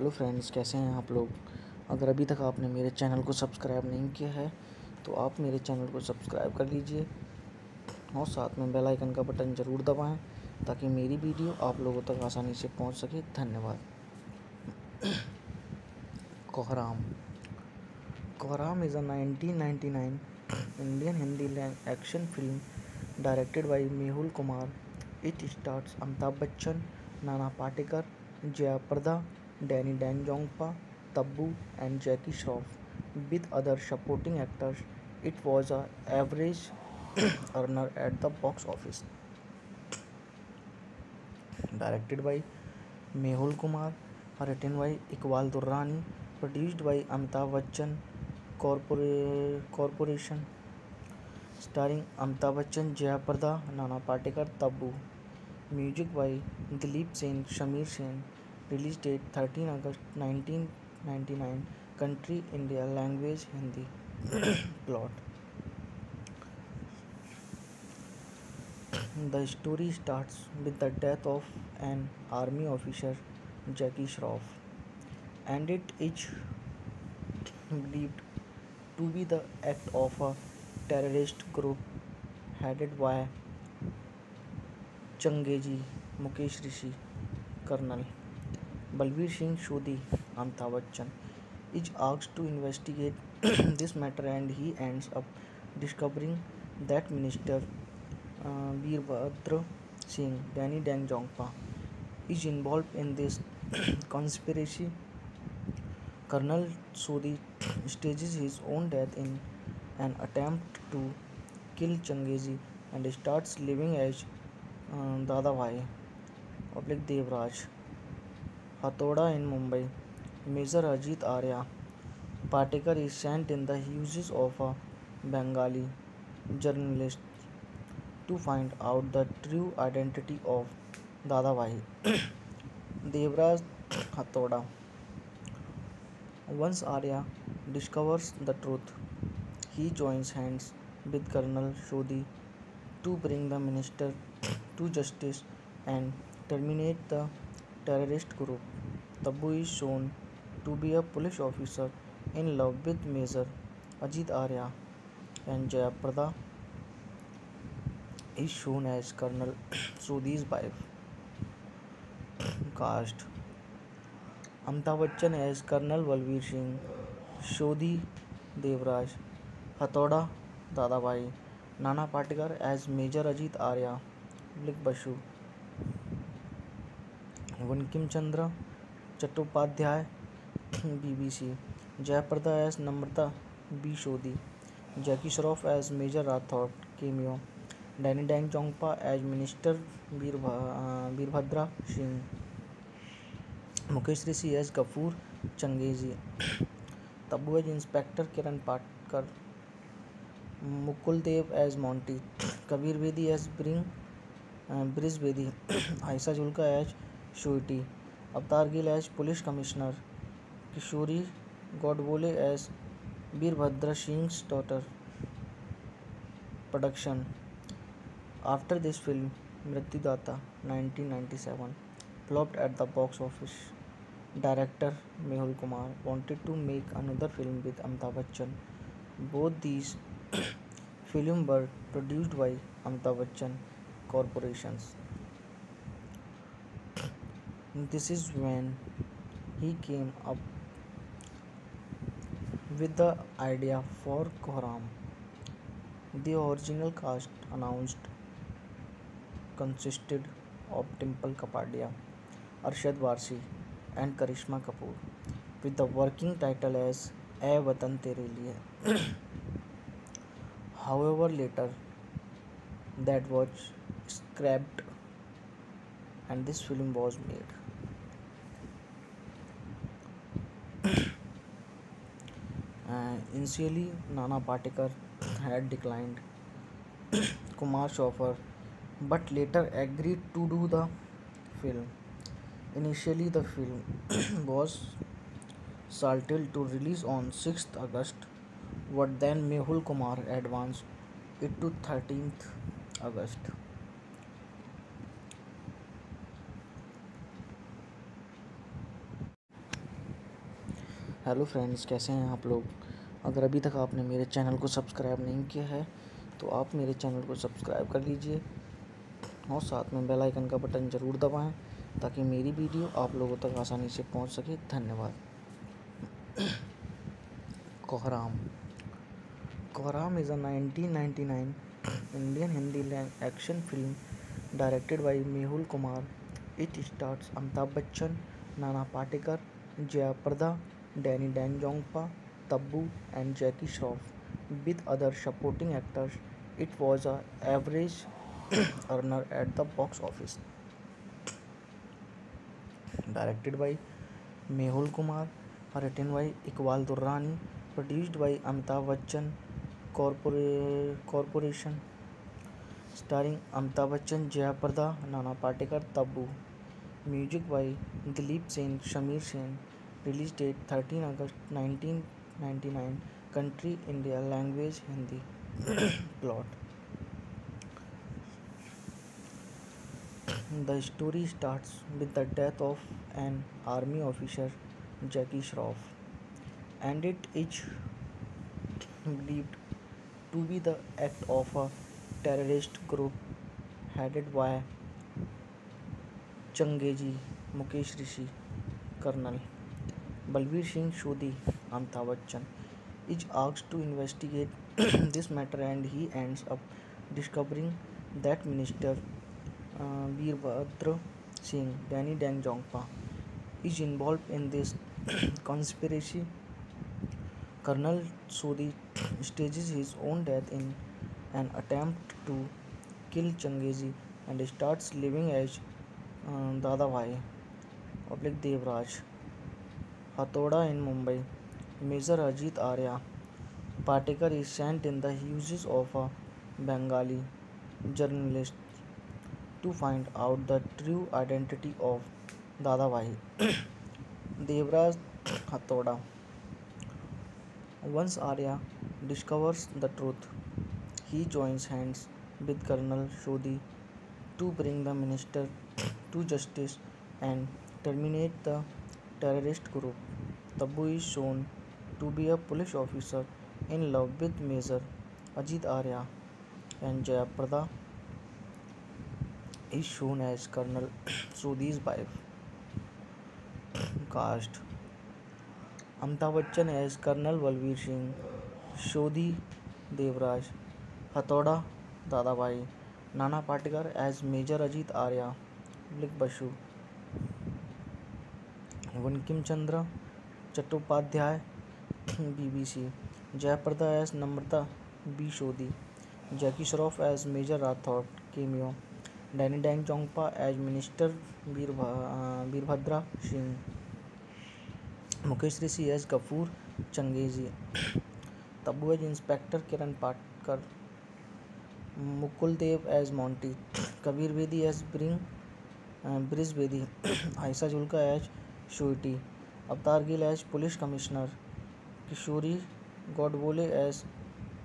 Hello friends, कैसे हैं आप लोग। अगर अभी तक आपने मेरे चैनल को सब्सक्राइब नहीं किया है तो आप मेरे चैनल को सब्सक्राइब कर लीजिए और साथ में बेल आइकन का बटन ज़रूर दबाएं ताकि मेरी वीडियो आप लोगों तक आसानी से पहुंच सके। धन्यवाद। कोहराम कोहराम is a 1999 Indian Hindi action film directed by Mehul Kumar. It stars Amitabh Bachchan, Nana Patekar, Jaya Prada, Danny Deng-Jongpa, Tabu, and Jackie Shroff. With other supporting actors, it was an average earner at the box office. Directed by Mehul Kumar, written by Iqbal Durrani, produced by Amitabh Bachchan Corporation, starring Amitabh Bachchan, Jaya Prada, Nana Patekar, Tabu. Music by Dileep Sen, Shamir Sen. Release date 13 August 1999. Country India. Language Hindi. Plot. The story starts with the death of an army officer, Jackie Shroff, and it is believed to be the act of a terrorist group headed by Changezi, Mukesh Rishi, colonel Balvir Singh Sodhi. Amitabh Bachchan is asked to investigate this matter and he ends up discovering that Minister Veerbhadra Singh, Danny Deng-Jongpa, is involved in this conspiracy. Colonel Sodhi stages his own death in an attempt to kill Changezi and starts living as Dada Bhai Devraj Hathoda in Mumbai. Major Ajit Arya Patekar is sent in the houses of a Bengali journalist to find out the true identity of Dada Bhai Devraj Hathoda. Once Arya discovers the truth, he joins hands with Colonel Sodhi to bring the minister to justice and terminate the terrorist group. Tabu is shown to be a police officer in love with Major Ajit Arya, and Jaya Prada is shown as Colonel Sodhi's wife. Cast: Amitabh Bachchan as Colonel Balbir Singh Sodhi Devraj Hathoda Dada Bhai, Nana Patekar as Major Ajit Arya Basu, Bankim Chandra Chattopadhyay BBC, Jayaprada as Namrata B. Sodhi, Jackie Shroff as Major Rathod cameo, Danny Deng-Jongpa as Minister Veerbhadra Singh, Mukesh Rishi as Gafur Changezi, Tabu as Inspector Kiran Patkar, Mukul Dev as Monty, Kabir Bedi as Briz Bedi, Aisa Julka as Shuiti, Avatar Gill as Police Commissioner, Kishori Godbole as Veerbhadra Singh's daughter. Production. After this film, Mrityudata 1997 flopped at the box office. Director Mehul Kumar wanted to make another film with Amitabh Bachchan. Both these films were produced by Amitabh Bachchan Corporations. This is when he came up with the idea for Koharam. The original cast announced consisted of Dimple Kapadia, Arshad Varsi, and Karishma Kapoor, with the working title as "Ae Watan Tere Liye." However, later that was scrapped and this film was made. Initially, Nana Patekar had declined Kumar's offer but later agreed to do the film. Initially, the film was slated to release on 6th August, but then Mehul Kumar advanced it to 13th August. Hello friends, कैसे हैं आप लोग। अगर अभी तक आपने मेरे channel को सब्सक्राइब नहीं किया है तो आप मेरे चैनल को सब्सक्राइब कर लीजिए और साथ में बेल आइकन का बटन ज़रूर दबाएं ताकि मेरी वीडियो आप लोगों तक आसानी से पहुंच सके। धन्यवाद। कोहराम कोहराम is a 1999 Indian Hindi action film directed by Mehul Kumar. It stars Amitabh Bachchan, Nana Patekar, Jaya Prada, Danny Dangpa, Tabbu and Jackie Shroff with other supporting actors. It was a average earner at the box office. Directed by Mehul Kumar, written by Iqbal Durrani, produced by Amitabh Bachchan Corporation, starring Amitabh Bachchan, Jaya Prada, Nana Patekar, Tabbu. Music by Dileep Sen, Shamir Sen. Release date 13 August 1999. Country India. Language Hindi. Plot. The story starts with the death of an army officer, Jackie Shroff, and it is believed to be the act of a terrorist group headed by Changeji, Mukesh Rishi, Colonel Balbir Singh Shodhi. Amitabh Bachchan is asked to investigate this matter and he ends up discovering that Minister Veerbhadra Singh, Danny Dang Jongpa, is involved in this conspiracy. Colonel Sodhi stages his own death in an attempt to kill Changezi and starts living as Dada Bhai, public Devraj, Hathoda in Mumbai. Major Ajit Arya Patekar is sent in the uses of a Bengali journalist to find out the true identity of Dada Bhai. Devraj Hathoda. Once Arya discovers the truth, he joins hands with Colonel Shodhi to bring the minister to justice and terminate the terrorist group. Tabbu is shown to be a police officer in love with Major Ajit Arya, and Jayaprada is shown as Colonel Sodhi's wife. Cast: Amitabh Bachchan as Colonel Balbir Singh, Shodhi Devraj, Hathoda Dadabhai, Nana Patekar as Major Ajit Arya, Public Basu, Bankim Chandra Chattopadhyay, BBC, Jayaprada as Namrata B. Shodhi, Jackie Shroff as Major Rathod, cameo, Danny Dang Jongpa as Minister Veerbhadra Singh, Mukesh Rishi as Gafur Changezi, Tabbu as Inspector Kiran Patkar, Mukul Dev as Monty, Kabir Bedi as Briz Bedi, Aisa Julka as Shuiti, Avtar Gill as Police Commissioner, Kishori Godbole as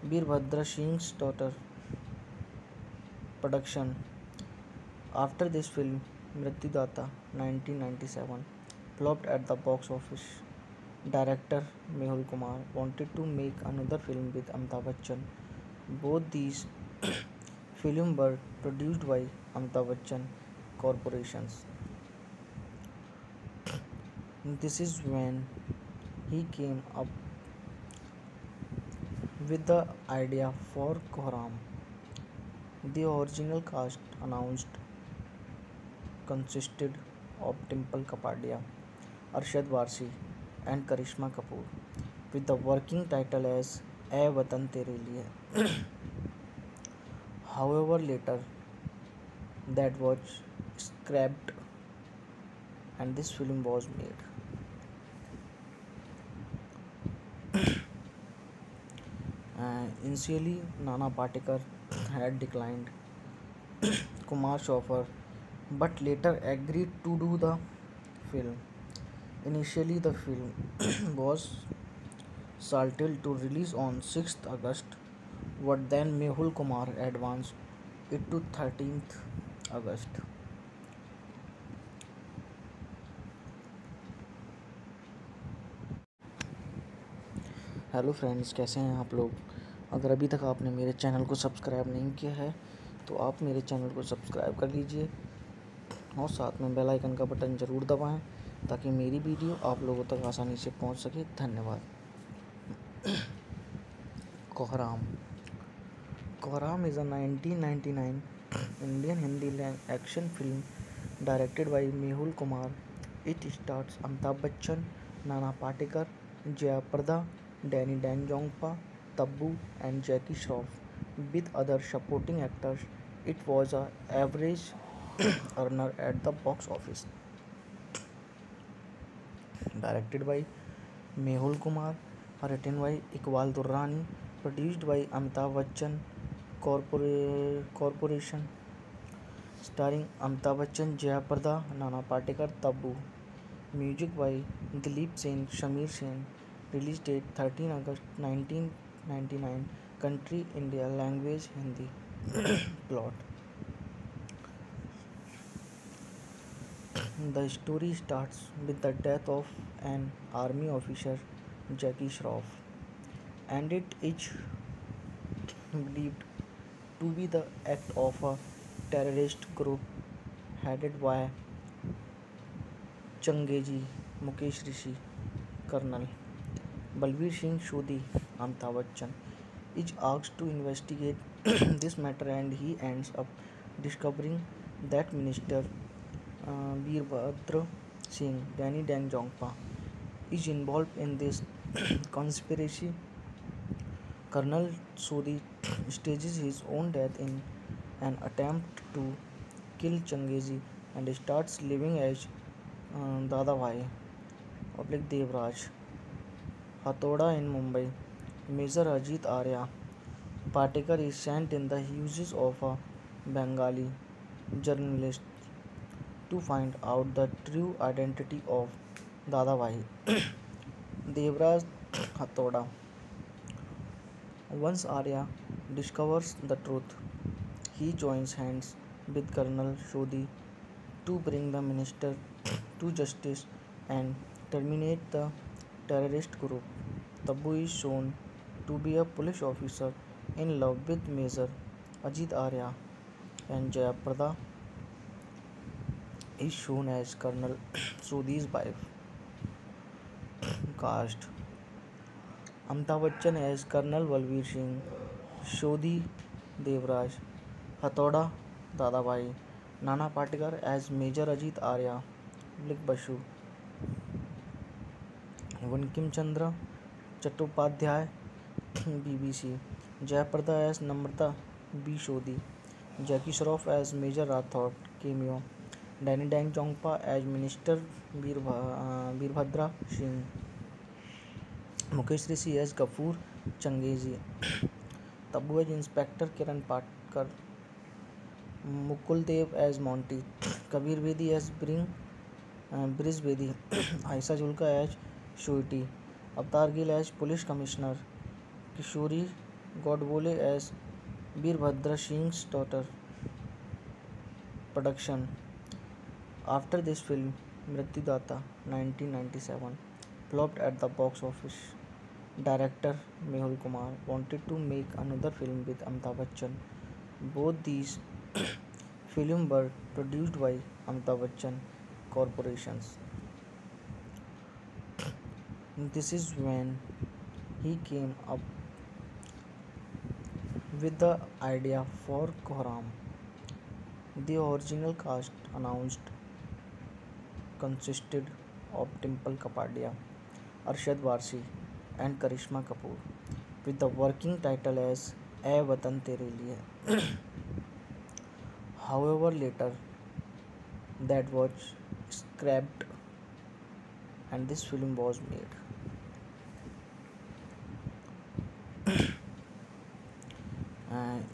Veerbhadra Singh's daughter. Production. After this film, Mrityudata 1997 flopped at the box office. Director Mehul Kumar wanted to make another film with Amitabh Bachchan. Both these films were produced by Amitabh Bachchan Corporations. This is when he came up with the idea for Koharam. The original cast announced consisted of Dimple Kapadia, Arshad Varsi, and Karishma Kapoor, with the working title as "Ae Watan Tere Liye." However, later that was scrapped and this film was made. Initially, Nana Patekar had declined Kumar's offer but later agreed to do the film. Initially, the film was scheduled to release on 6th August, but then Mehul Kumar advanced it to 13th August. Hello friends, कैसे हैं आप लोग। अगर अभी तक आपने मेरे channel को सब्सक्राइब नहीं किया है तो आप मेरे चैनल को सब्सक्राइब कर लीजिए और साथ में बेल आइकन का बटन ज़रूर दबाएं ताकि मेरी वीडियो आप लोगों तक आसानी से पहुंच सके। धन्यवाद। कोहराम कोहराम is a 1999 Indian Hindi action film directed by Mehul Kumar. It stars Amitabh Bachchan, Nana Patekar, Jaya Prada, Danny Deng-Jongpa, Tabbu and Jackie Shroff with other supporting actors. It was a average earner at the box office. Directed by Mehul Kumar, written by Iqbal Durrani, produced by Amitabh Bachchan Corporation, starring Amitabh Bachchan, Jaya Prada, Nana Patekar, Tabbu. Music by Dileep Sen, Shamir Sen. Release date 13 August 1999. Country India. Language Hindi. Plot. The story starts with the death of an army officer, Jackie Shroff, and it is believed to be the act of a terrorist group headed by Changezi, Mukesh Rishi, Colonel Balveer Singh Sodhi. Amitabh Bachchan is asked to investigate this matter and he ends up discovering that Minister Veerbhadra Singh, Danny Deng-Jongpa, is involved in this conspiracy. Colonel Sodhi stages his own death in an attempt to kill Changezi and starts living as Dada Bhai Devraj Hathoda in Mumbai. Major Ajit Arya Patekar is sent in the houses of a Bengali journalist to find out the true identity of Dada Bhai Devraj Hathoda. Once Arya discovers the truth, he joins hands with Colonel Sodhi to bring the minister to justice and terminate the terrorist group. Tabbu is shown to be a police officer in love with Major Ajit Arya, and Jaya Prada is shown as Colonel Sodhi's wife. Cast: Amitabh Bachchan as Colonel Balveer Singh Sodhi Devraj Hathoda Dadabhai, Nana Patekar as Major Ajit Arya Basu, Bankim Chandra Chattopadhyay BBC, Jayaprada as Namrata B. Sodhi, Jackie Shroff as Major Rathod cameo, Danny Deng-Jongpa as Minister Veerbhadra Singh, Mukesh Rishi as Gafur Changezi, Tabbu as Inspector Kiran Patkar, Mukul Dev as Monty, Kabir Bedi as Briz Bedi, Aisa Julka as Shuiti, Avtar Gill as Police Commissioner, Kishori Godbole as Veerbhadra Singh's daughter. Production. After this film, Mrityudata 1997 flopped at the box office. Director Mehul Kumar wanted to make another film with Amitabh Bachchan. Both these films were produced by Amitabh Bachchan Corporations. This is when he came up with the idea for Koharam. The original cast announced consisted of Dimple Kapadia, Arshad Varsi, and Karishma Kapoor, with the working title as "Ae Watan Tere Liye." However, later that was scrapped and this film was made.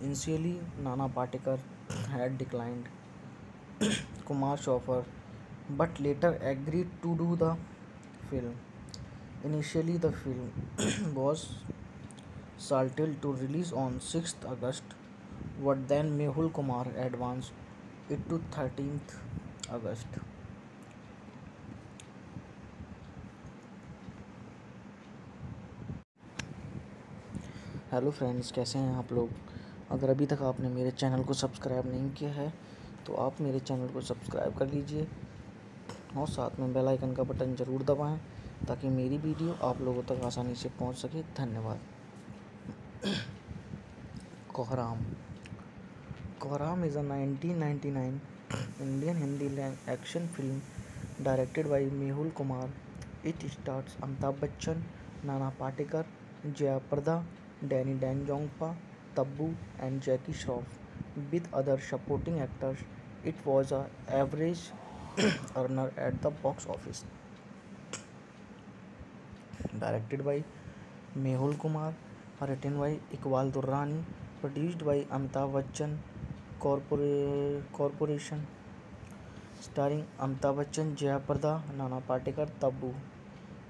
Initially, Nana Patekar had declined Kumar's offer but later agreed to do the film. Initially, the film was scheduled to release on 6th August, but then Mehul Kumar advanced it to 13th August. Hello friends, कैसे हैं आप लोग। अगर अभी तक आपने मेरे channel को सब्सक्राइब नहीं किया है तो आप मेरे चैनल को सब्सक्राइब कर लीजिए और साथ में बेल आइकन का बटन ज़रूर दबाएं ताकि मेरी वीडियो आप लोगों तक आसानी से पहुंच सके। धन्यवाद। कोहराम। कोहराम is a 1999 Indian Hindi action film directed by Mehul Kumar. It stars Amitabh Bachchan, Nana Patekar, Jaya Prada, Danny Deng-Jongpa, Tabu and Jackie Shroff with other supporting actors. It was a average earner at the box office. Directed by Mehul Kumar, written by Iqbal Durrani, produced by Amitabh Bachchan Corporation, starring Amitabh Bachchan, Jaya Prada, Nana Patekar, Tabu.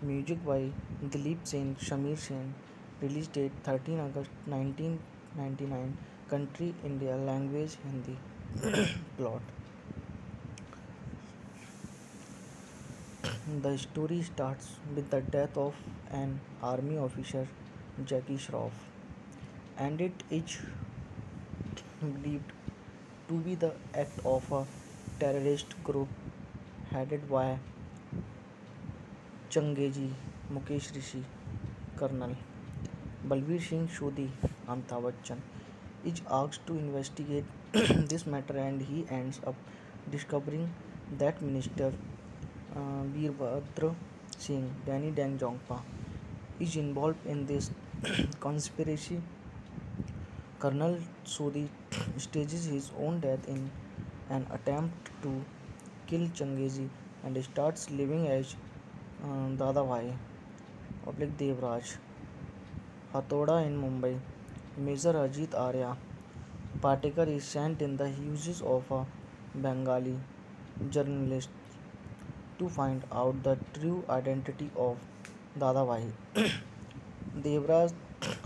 Music by Dileep Sen, Shamir Sen. Release date 13 August 1999. Country India. Language Hindi. Plot. The story starts with the death of an army officer, Jackie Shroff, and it is believed to be the act of a terrorist group headed by Changeji, Mukesh Rishi, Colonel Balbir Singh Shodhi. Amitabh Bachchan is asked to investigate this matter and he ends up discovering that Minister Veerbhadra Singh, Danny Deng Jongpa, is involved in this conspiracy. Colonel Sodhi stages his own death in an attempt to kill Changeji and starts living as Dada Bhai public Devraj Hathoda in Mumbai. Major Ajit Arya Patekar is sent in the houses of a Bengali journalist to find out the true identity of Dada Bhai Devraj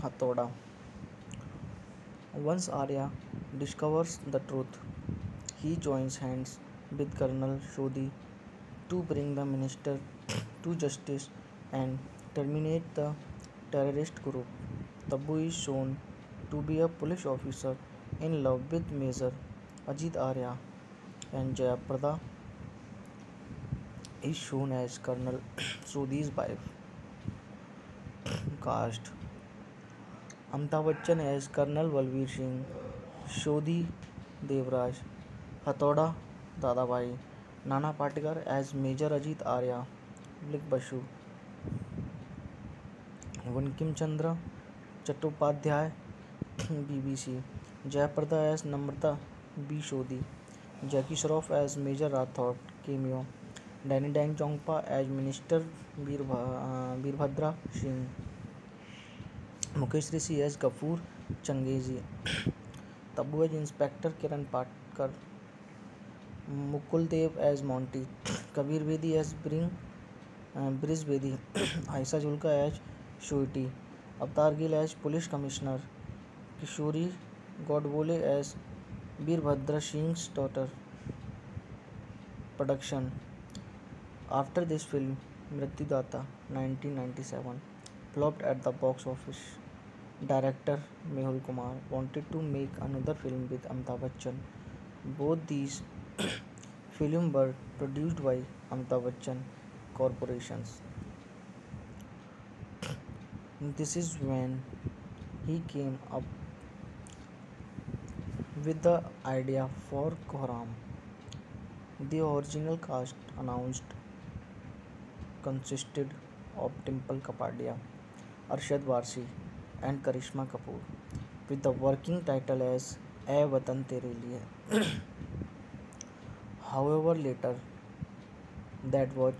Hathoda. Once Arya discovers the truth, he joins hands with Colonel Shodhi to bring the minister to justice and terminate the terrorist group. Tabu is shown to be a police officer in love with Major Ajit Arya, and Jayaprada is shown as Colonel Sodhi's wife. Cast: Amitabh Bachchan as Colonel Balbir Singh Shodhi Devraj Hathoda Dadabhai, Nana Patekar as Major Ajit Arya, Public Basu, Bankim Chandra Chattopadhyay, BBC, Jayaprada as Namrata B. Shodhi, Jackie Shroff as Major Rathod, cameo, Danny Dang Jongpa as Minister Veerbhadra Singh, Mukesh Rishi as Gafur Changeji, Tabu as Inspector Kiran Patkar, Mukul Dev as Monty, Kabir Bedi as Briz Bedi, Aisa Julka as Shuiti, Avatar Gill as Police Commissioner, Kishori Godbole as Veerbhadra Singh's daughter. Production. After this film, Mrityudata 1997 flopped at the box office. Director Mehul Kumar wanted to make another film with Amitabh Bachchan. Both these films were produced by Amitabh Bachchan Corporations. This is when he came up with the idea for Koharam. The original cast announced consisted of Dimple Kapadia, Arshad Varsi, and Karishma Kapoor, with the working title as "Ae Watan Tere Liye." However, later that was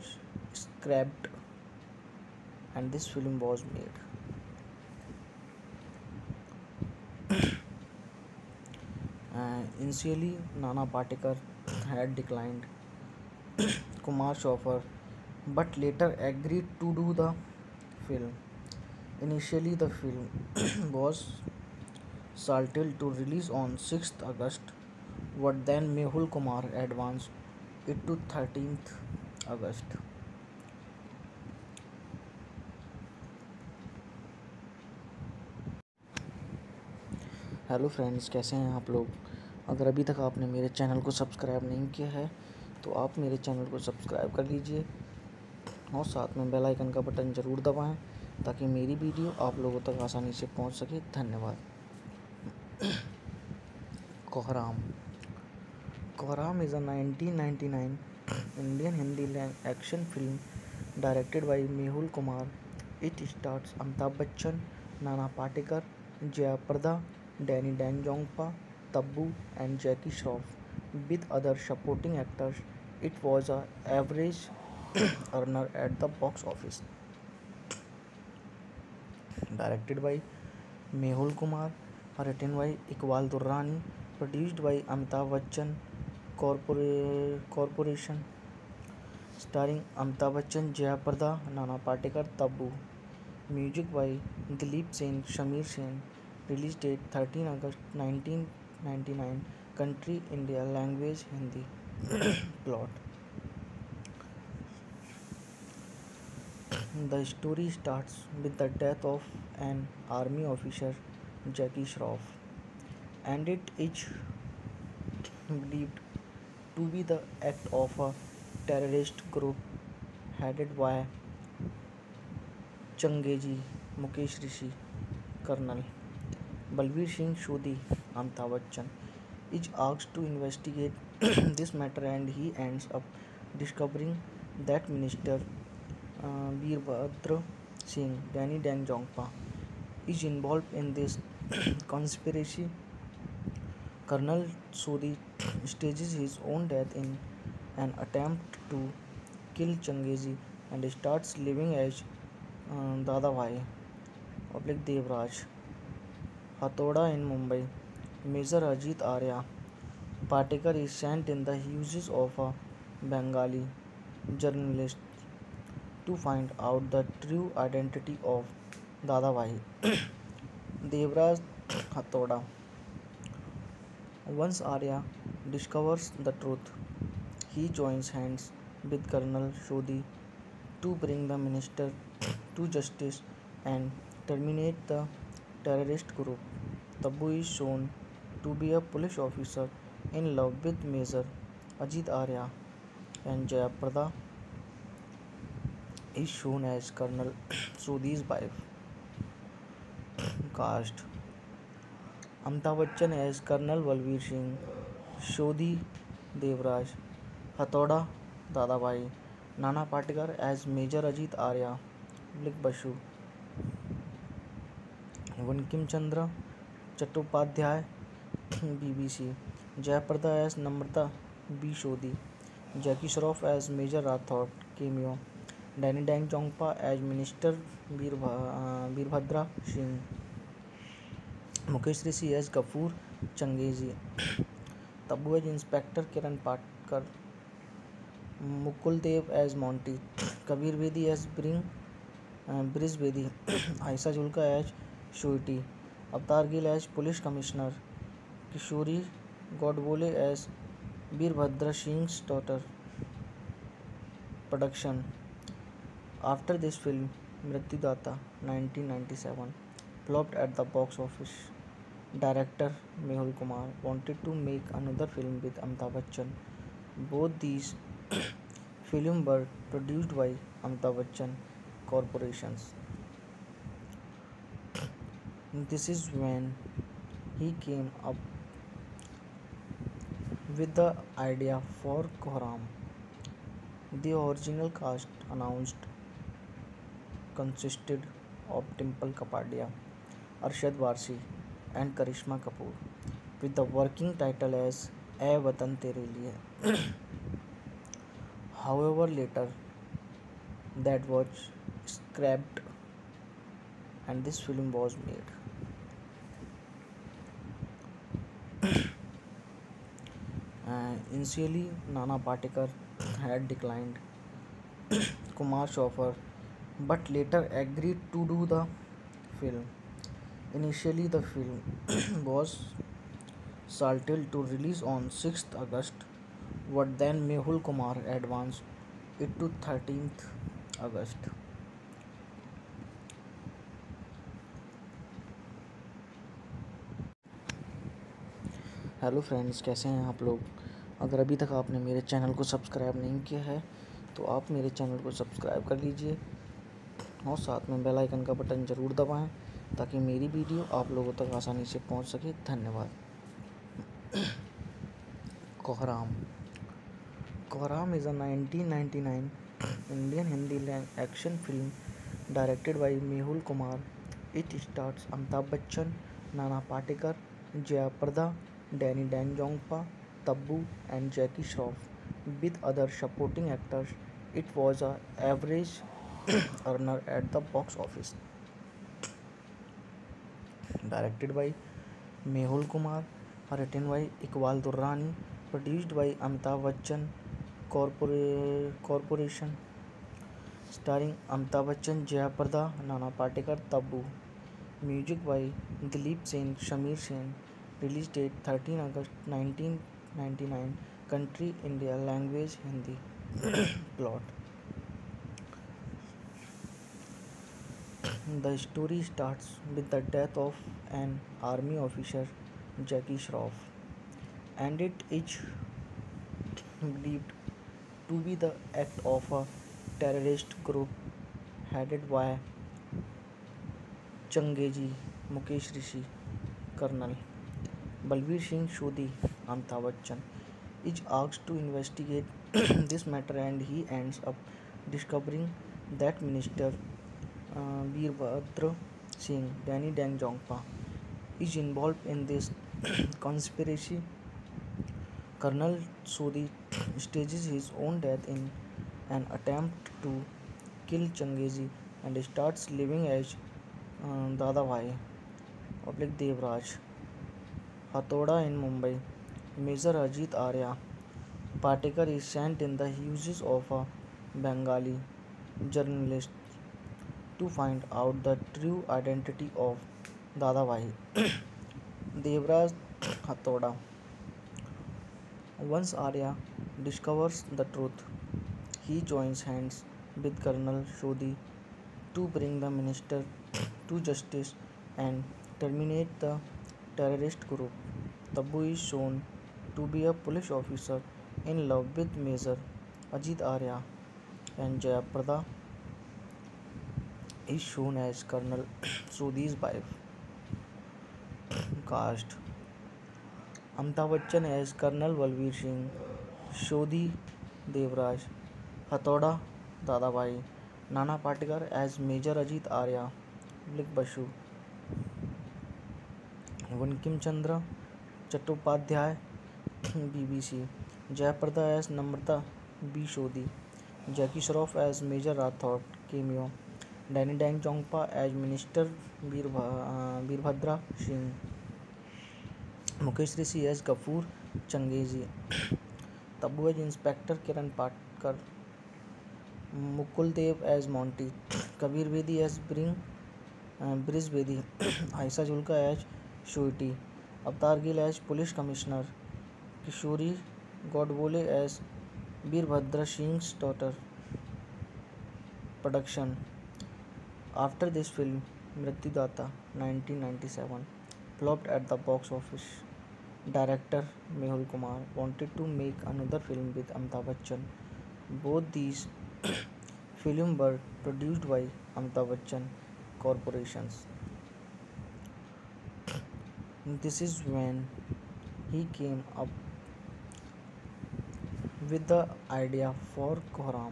scrapped and this film was made. Initially, Nana Patekar had declined Kumar's offer but later agreed to do the film. Initially, the film was salted to release on 6th August, but then Mehul Kumar advanced it to 13th August. Hello friends, कैसे हैं आप लोग। अगर अभी तक आपने मेरे channel को सब्सक्राइब नहीं किया है तो आप मेरे चैनल को सब्सक्राइब कर लीजिए और साथ में बेल आइकन का बटन ज़रूर दबाएं ताकि मेरी वीडियो आप लोगों तक आसानी से पहुंच सके। धन्यवाद। कोहराम कोहराम is a 1999 Indian Hindi action film directed by Mehul Kumar. It stars Amitabh Bachchan, Nana Patekar, Jaya Prada, Danny Dangpa, Tabu, and Jackie Shroff. With other supporting actors, it was a average earner at the box office. Directed by Mehul Kumar, written by Iqbal Durrani, produced by Amitabh Bachchan Corporation, starring Amitabh Bachchan, Jaya Prada, Nana Patekar, Tabu. Music by Dileep Sen, Shamir Sen. Release date 13 August 1999. Country India. Language Hindi. Plot. The story starts with the death of an army officer, Jackie Shroff, and it is believed to be the act of a terrorist group headed by Changeji, Mukesh Rishi, Colonel Balveer Singh Shodhi. Amitabh Bachchan is asked to investigate this matter and he ends up discovering that Minister Veerbhadra Singh, Danny Dangpa, is involved in this conspiracy. Colonel Sodhi stages his own death in an attempt to kill Changeji and starts living as Dada Bhai, public Devraj, Hathoda in Mumbai. Major Ajit Arya Patekar is sent in the houses of a Bengali journalist to find out the true identity of Dada Bhai. Devraj Hathoda. Once Arya discovers the truth, he joins hands with Colonel Shodhi to bring the minister to justice and terminate the terrorist group. Tabu is shown to be a police officer in love with Major Ajit Arya, and Jayaprada is shown as Colonel Sodhi's wife. Cast: Amitabh Bachchan as Colonel Balveer Singh, Shodhi Devraj, Hathoda Dadabhai, Nana Patekar as Major Ajit Arya, Public Basu, Bankim Chandra Chattopadhyay, BBC, Jayaprada as Namrata B. Shodhi, Jackie Shroff as Major Rathod, cameo, Danny Dangpa as Minister Veerbhadra Singh, Mukesh Rishi as Gafur Changeji, Tabu as Inspector Kiran Patkar, Mukul Dev as Monty, Kabir Bedi as Briz Bedi, Aisa Julka as Shuiti, Avtar Gill as Police Commissioner, Kishori Godbole as Veerbhadra Singh's daughter. Production. After this film, Mrityudata 1997 flopped at the box office. Director Mehul Kumar wanted to make another film with Amitabh Bachchan. Both these films were produced by Amitabh Bachchan Corporations. This is when he came up with the idea for Kohram. The original cast announced consisted of Dimple Kapadia, Arshad Varsi, and Karishma Kapoor, with the working title as "Ae Watan Tere Liye." However, later that was scrapped and this film was made. Initially, Nana Patekar had declined Kumar's offer but later agreed to do the film. Initially, the film was scheduled to release on 6th August, but then Mehul Kumar advanced it to 13th August. Hello friends, कैसे हैं आप लोग। अगर अभी तक आपने मेरे channel को सब्सक्राइब नहीं किया है तो आप मेरे चैनल को सब्सक्राइब कर लीजिए और साथ में बेल आइकन का बटन ज़रूर दबाएं ताकि मेरी वीडियो आप लोगों तक आसानी से पहुंच सके। धन्यवाद। कोहराम कोहराम is a 1999 Indian Hindi action film directed by Mehul Kumar. It stars Amitabh Bachchan, Nana Patekar, Jaya Prada, Danny Danjongpa, Tabbu and Jackie Shroff with other supporting actors. It was a average earner at the box office. Directed by Mehul Kumar, written by Iqbal Durrani, produced by Amitabh Bachchan Corporation, starring Amitabh Bachchan, Jaya Prada, Nana Patekar, Tabbu. Music by Dileep Sen, Shamir Sen. Release date 13 August 1999. Country India. Language Hindi. Plot. The story starts with the death of an army officer, Jackie Shroff, and it is believed to be the act of a terrorist group headed by Changeji, Mukesh Rishi, Colonel Balbir Singh Shodhi. Amitabh Bachchan is asked to investigate this matter and he ends up discovering that Minister Veerbhadra Singh, Danny Dang Jongpa, is involved in this conspiracy. Colonel Sodhi stages his own death in an attempt to kill Changezi and starts living as Dada Bhai, public Devraj, Hathoda in Mumbai. Major Ajit Arya Patekar is sent in the uses of a Bengali journalist to find out the true identity of Dada Bhai. Devraj Hathoda. Once Arya discovers the truth, he joins hands with Colonel Shodhi to bring the minister to justice and terminate the terrorist group. Tabbu is shown to be a police officer in love with Major Ajit Arya, and Jayaprada is shown as Colonel Sodhi's wife. Cast: Amitabh Bachchan as Colonel Balbir Singh, Shodhi Devraj, Hathoda Dadabhai, Nana Patekar as Major Ajit Arya, Public Basu, Bankim Chandra Chattopadhyay, BBC, Jayaprada as Namrata B. Shodhi, Jackie Shroff as Major Rathod, cameo, Danny Dang Jongpa as Minister Veerbhadra Singh, Mukesh Rishi as Gafur Changezi, Tabbu as Inspector Kiran Patkar, Mukul Dev as Monty, Kabir Bedi as Briz Bedi, Aisa Julka as Shuiti, Avtar Gill as Police Commissioner, Kishori Godbole as Veerbhadra Singh's daughter. Production. After this film, Mrityudata 1997 flopped at the box office. Director Mehul Kumar wanted to make another film with Amitabh Bachchan. Both these films were produced by Amitabh Bachchan Corporations. This is when he came up with the idea for Koharam.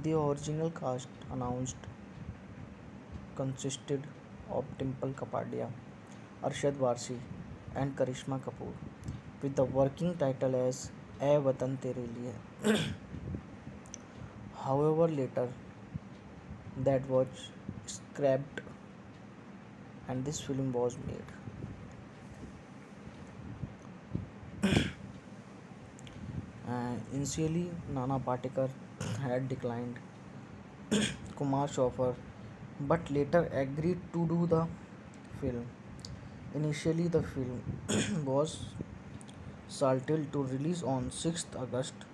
The original cast announced consisted of Dimple Kapadia, Arshad Varsi, and Karishma Kapoor, with the working title as "Ae Watan Tere Liye." However, later that was scrapped and this film was made. Initially, Nana Patekar had declined Kumar's offer but later agreed to do the film. Initially, the film was scheduled to release on 6th August,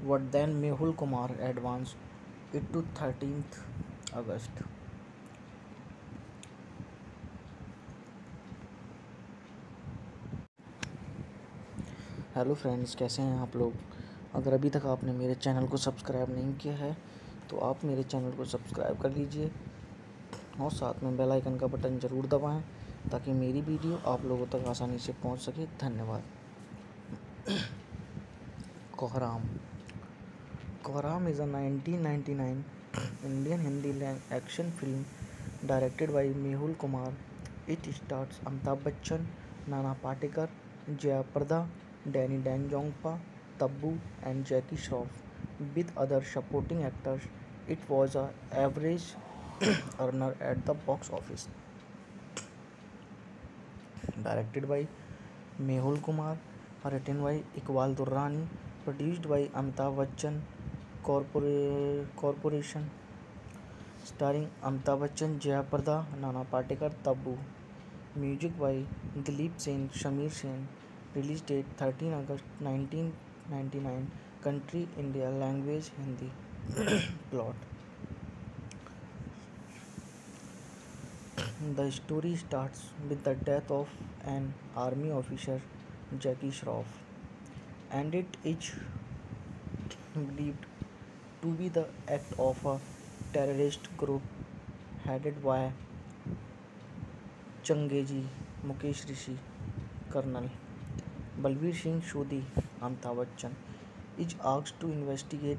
but then Mehul Kumar advanced it to 13th August. Hello friends, कैसे हैं आप लोग। अगर अभी तक आपने मेरे channel को सब्सक्राइब नहीं किया है तो आप मेरे चैनल को सब्सक्राइब कर लीजिए और साथ में बेल आइकन का बटन ज़रूर दबाएं ताकि मेरी वीडियो आप लोगों तक आसानी से पहुंच सके। धन्यवाद। कोहराम कोहराम is a 1999 Indian Hindi action film directed by Mehul Kumar. It stars Amitabh Bachchan, Nana Patekar, Jaya Prada, Danny Deng-Jongpa, Tabbu and Jackie Shroff with other supporting actors. It was a average earner at the box office. Directed by Mehul Kumar, written by Iqbal Durrani, produced by Amitabh Bachchan Corporation, starring Amitabh Bachchan, Jaya Prada, Nana Patekar, Tabbu. Music by Dileep Sen, Shamir Sen. Release date 13 August 1999. Country India. Language Hindi. Plot. The story starts with the death of an army officer, Jackie Shroff, and it is believed to be the act of a terrorist group headed by Changezi, Mukesh Rishi, Colonel Balveer Singh Sodhi. Amitabh Bachchan is asked to investigate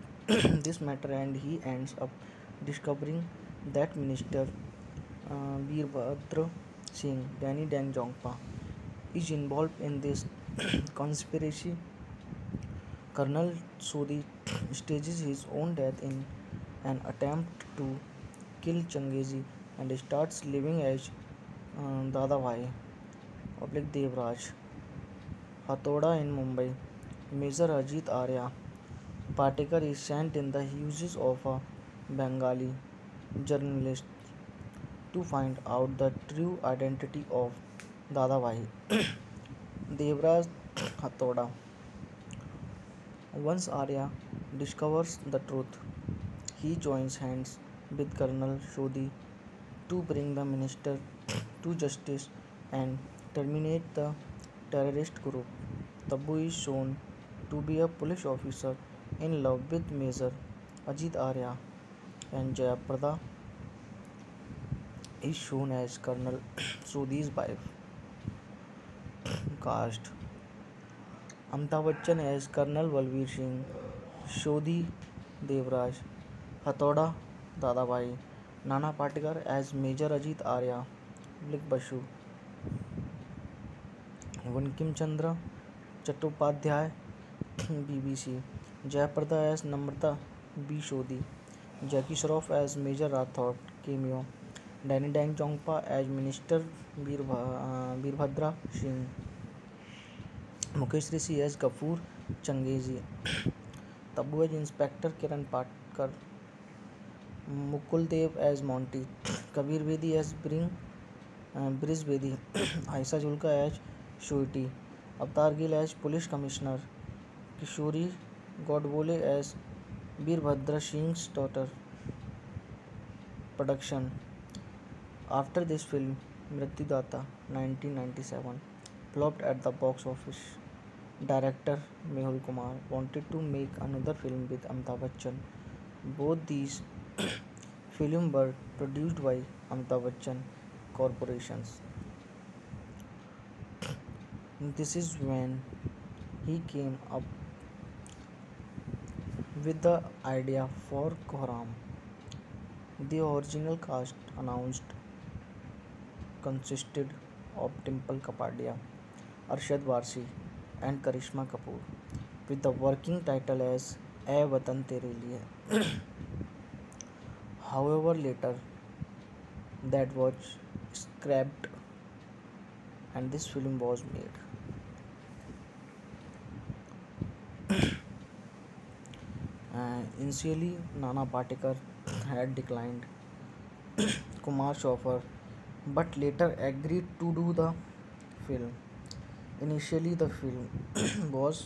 this matter and he ends up discovering that Minister Veerbhadra Singh, Danny Deng-Jongpa, is involved in this conspiracy. Colonel Sodhi stages his own death in an attempt to kill Changezi and starts living as Dada Bhai Devraj Hathoda in Mumbai. Major Ajit Arya Patekar is sent in the houses of a Bengali journalist to find out the true identity of Dada Bhai Devraj Hathoda. Once Arya discovers the truth, he joins hands with Colonel Sodhi to bring the minister to justice and terminate the terrorist group. Tabbu is shown to be a police officer in love with Major Ajit Arya, and Jaya Prada is shown as Colonel Sodhi's wife. Cast: Amitabh Bachchan as Colonel Balveer Singh Sodhi Devraj Hathoda Dadabhai, Nana Patekar as Major Ajit Arya Basu, Bankim Chandra Chattopadhyay BBC, Jayaprada as Namrata B. Sodhi, Jackie Shroff as Major Rathod cameo, Danny Deng-Jongpa as Minister Veerbhadra Singh, Mukesh Rishi as Gafur Changezi, Tabbu as Inspector Kiran Patkar, Mukul Dev as Monty, Kabir Bedi as Briz Bedi, Aisa Julka as Shuiti, Avtar Gill as Police Commissioner, Kishori Godbole as Veerbhadra Singh's daughter. Production. After this film, Mrityudata 1997 flopped at the box office. Director Mehul Kumar wanted to make another film with Amitabh Bachchan. Both these films were produced by Amitabh Bachchan Corporations. This is when he came up with the idea for Koharam. The original cast announced consisted of Dimple Kapadia, Arshad Varsi, and Karishma Kapoor, with the working title as "Ae Watan Tere Liye." However, later that was scrapped and this film was made. Initially, Nana Patekar had declined Kumar's offer but later agreed to do the film. Initially, the film was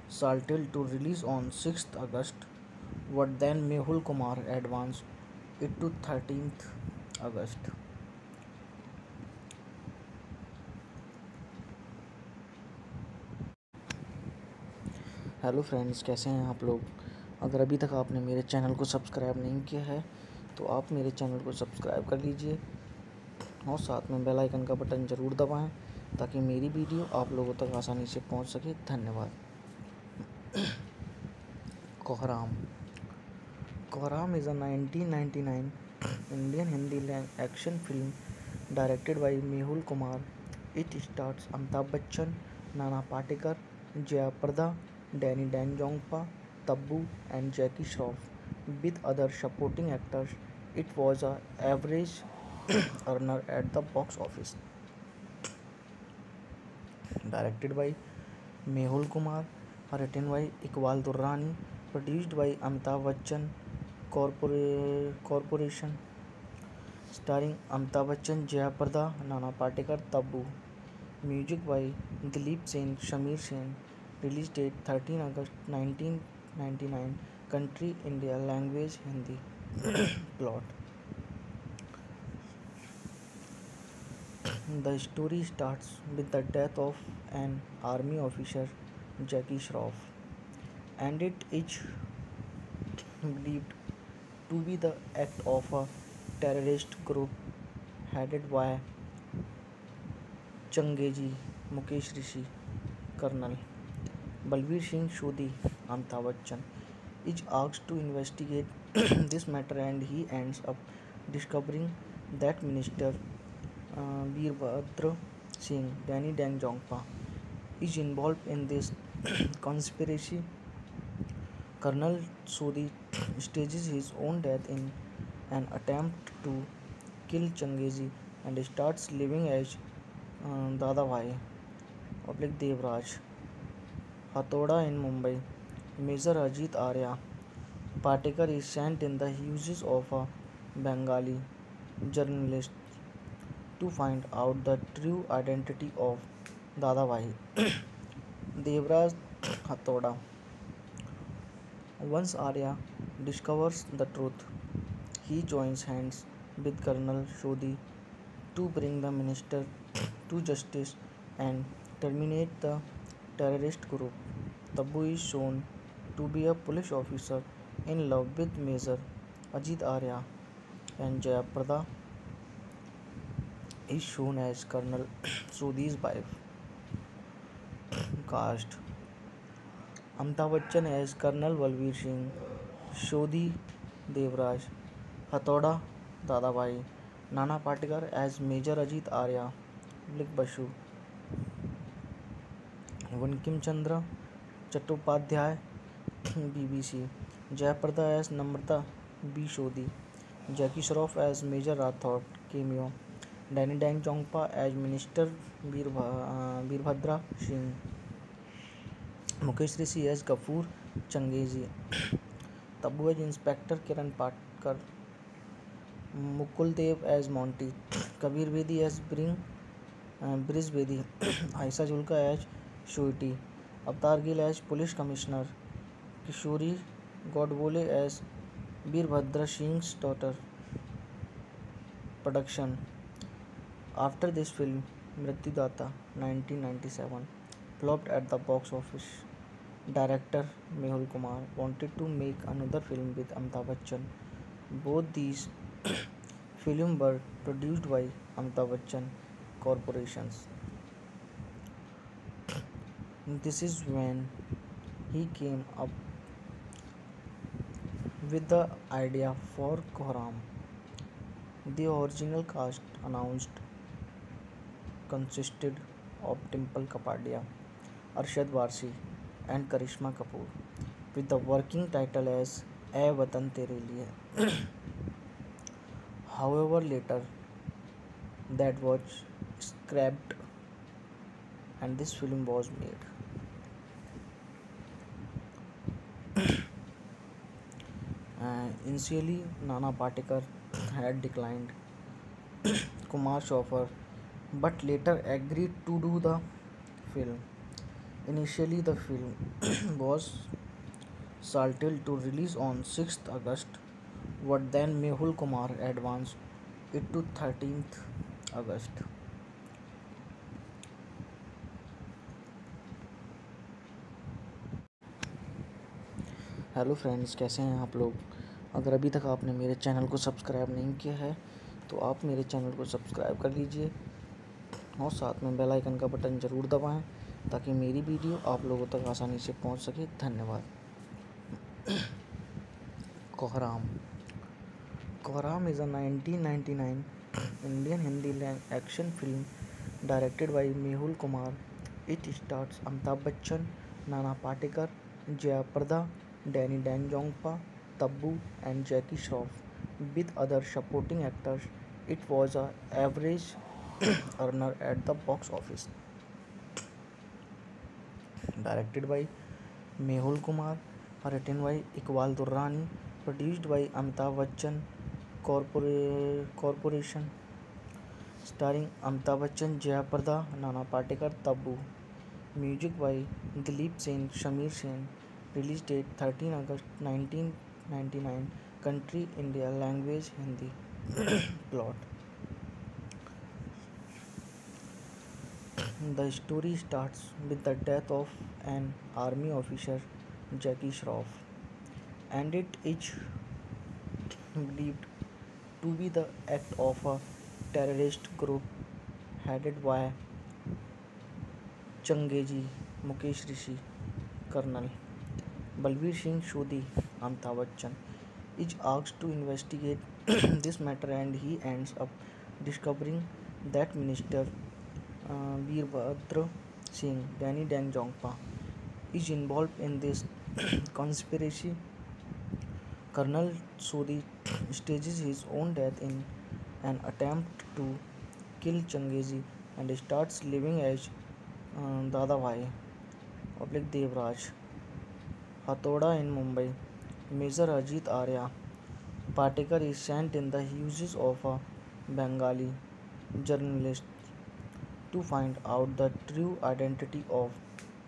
scheduled to release on 6th August, but then Mehul Kumar advanced it to 13th August. Hello friends, कैसे हैं आप लोग। अगर अभी तक आपने मेरे channel को सब्सक्राइब नहीं किया है तो आप मेरे चैनल को सब्सक्राइब कर लीजिए और साथ में बेल आइकन का बटन ज़रूर दबाएं ताकि मेरी वीडियो आप लोगों तक आसानी से पहुंच सके। धन्यवाद। कोहराम। कोहराम is a 1999 Indian Hindi action film directed by Mehul Kumar. It stars Amitabh Bachchan, Nana Patekar, Jaya Prada, Danny Deng-Jongpa, Tabu and Jackie Shroff with other supporting actors. It was a average earner at the box office. Directed by Mehul Kumar, written by Iqbal Durrani, produced by Amitabh Bachchan Corporation, starring Amitabh Bachchan, Jaya Prada, Nana Patekar, Tabu. Music by Dileep Sen, Shamir Sen. Release date 13 August 1999. Country India. Language Hindi. Plot. The story starts with the death of an army officer, Jackie Shroff, and it is believed to be the act of a terrorist group headed by Changeji, Mukesh Rishi, Colonel Balbir Singh Shodhi. Amitabh Bachchan is asked to investigate this matter and he ends up discovering that Minister Veerbhadra Singh, Danny Deng Jongpa, is involved in this conspiracy. Colonel Sodhi stages his own death in an attempt to kill Changeji and starts living as Dada Bhai public Devraj Hathoda in Mumbai. Major Ajit Arya Patekar is sent in the houses of a Bengali journalist to find out the true identity of Dada Bhai Devraj Hathoda. Once Arya discovers the truth, he joins hands with Colonel Shodhi to bring the minister to justice and terminate the terrorist group. Tabu is shown to be a police officer in love with Major Ajit Arya, and Jaya Prada is shown as Colonel Sodhi's wife. Cast: Amitabh Bachchan as Colonel Balbir Singh Shodhi Devraj Hathoda Dadabhai, Nana Patekar as Major Ajit Arya, Public Basu, Bankim Chandra Chattopadhyay, BBC, Jayaprada as Namrata B. Shodhi, Jackie Shroff as Major Rathod, cameo, Danny Dang Jongpa as Minister Veerbhadra Singh, Mukesh Rishi as Gafur Changeji, Tabu as Inspector Kiran Patkar, Mukul Dev as Monty, Kabir Bedi as Briz Bedi, Aisa Julka as Shuiti, Avatar Gill as Police Commissioner, Kishori Godbole as Veerbhadra Singh's daughter. Production. After this film, Mrityudata 1997 flopped at the box office. Director Mehul Kumar wanted to make another film with Amitabh Bachchan. Both these films were produced by Amitabh Bachchan Corporations. This is when he came up with the idea for Koharam. The original cast announced consisted of Dimple Kapadia, Arshad Varsi, and Karishma Kapoor, with the working title as "Ae Watan Tere Liye." However, later that was scrapped and this film was made. Initially, Nana Patekar had declined Kumar's offer but later agreed to do the film. Initially, the film was salted to release on 6th August, but then Mehul Kumar advanced it to 13th August. Hello friends, कैसे हैं आप लोग। अगर अभी तक आपने मेरे channel को सब्सक्राइब नहीं किया है तो आप मेरे चैनल को सब्सक्राइब कर लीजिए और साथ में बेल आइकन का बटन ज़रूर दबाएं ताकि मेरी वीडियो आप लोगों तक आसानी से पहुंच सके। धन्यवाद। कोहराम कोहराम is a 1999 Indian Hindi action film directed by Mehul Kumar. It stars Amitabh Bachchan, Nana Patekar, Jaya Prada, Danny Dangpa, Tabu, and Jackie Shroff. With other supporting actors, it was a average earner at the box office. Directed by Mehul Kumar, written by Iqbal Durrani, produced by Amitabh Bachchan Corporation, starring Amitabh Bachchan, Jaya Prada, Nana Patekar, Tabu. Music by Dileep Sen, Shamir Sen. Release date 13 August 1999. Country India. Language Hindi. Plot. The story starts with the death of an army officer, Jackie Shroff, and it is believed to be the act of a terrorist group headed by Changeji, Mukesh Rishi, Colonel Balveer Singh Shodhi. Amitabh Bachchan is asked to investigate this matter and he ends up discovering that Minister Veerbhadra Singh, Danny Dangpa, is involved in this conspiracy. Colonel Sodhi stages his own death in an attempt to kill Changeji and starts living as Dada Bhai public Devraj Hathoda in Mumbai. Major Ajit Arya Patekar is sent in the houses of a Bengali journalist to find out the true identity of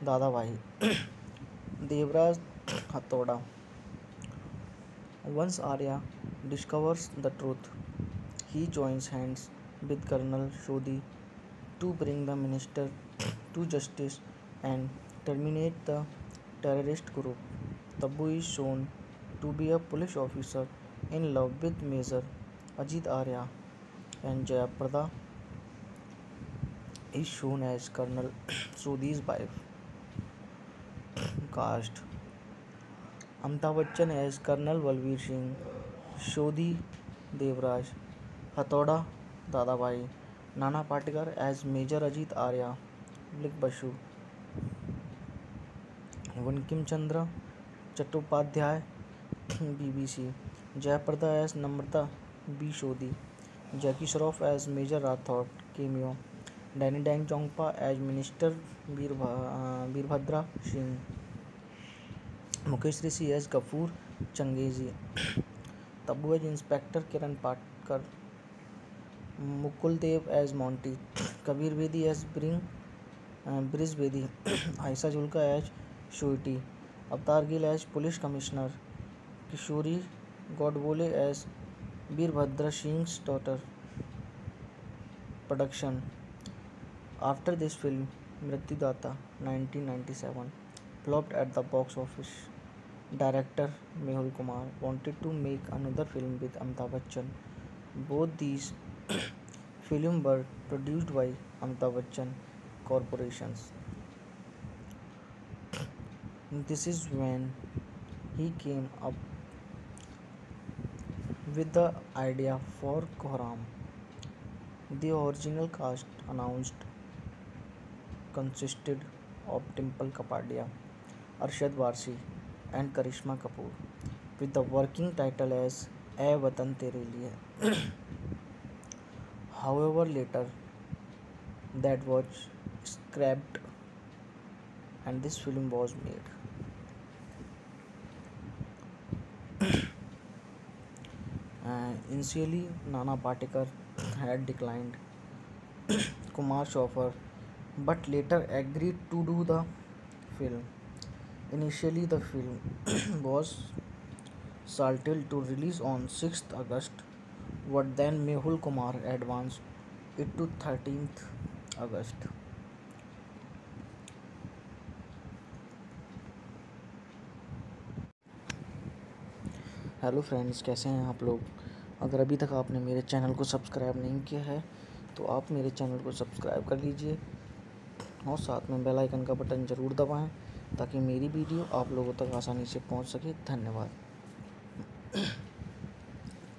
Dada Bhai Devraj Hathoda. Once Arya discovers the truth, he joins hands with Colonel Shodhi to bring the minister to justice and terminate the terrorist group. Tabu is shown to be a police officer in love with Major Ajit Arya, and Jaya Prada is shown as Colonel Sodhi's wife. Cast: Amitabh Bachchan as Colonel Balveer Singh Shodhi Devraj Hathoda Dadabhai, Nana Patekar as Major Ajit Arya, Public Basu, Bankim Chandra Chattopadhyay, BBC, Jayaprada as Namrata B. Shodhi, Jackie Shroff as Major Rathod, cameo, Danny Dang Jongpa as Minister Veerbhadra Singh, Mukesh Rishi as Gafur Changeji, Tabu as Inspector Kiran Patkar, Mukul Dev as Monty, Kabir Bedi as Briz Bedi, Aisa Julka as Shuiti, Avtar Gill as Police Commissioner, Kishori Godbole as Veerbhadra Singh's daughter. Production. After this film, Mrityudata 1997 flopped at the box office. Director Mehul Kumar wanted to make another film with Amitabh Bachchan. Both these films were produced by Amitabh Bachchan Corporations. This is when he came up with the idea for Kohram. The original cast announced consisted of Dimple Kapadia, Arshad Varsi, and Karishma Kapoor, with the working title as "Ae Watan Tere Liye." However, later that was scrapped and this film was made. Initially, Nana Patekar had declined Kumar's offer but later agreed to do the film. Initially, the film was scheduled to release on 6th August, but then Mehul Kumar advanced it to 13th August. Hello friends, कैसे हैं आप लोग। अगर अभी तक आपने मेरे channel को सब्सक्राइब नहीं किया है तो आप मेरे चैनल को सब्सक्राइब कर लीजिए और साथ में बेल आइकन का बटन ज़रूर दबाएं ताकि मेरी वीडियो आप लोगों तक आसानी से पहुंच सके। धन्यवाद।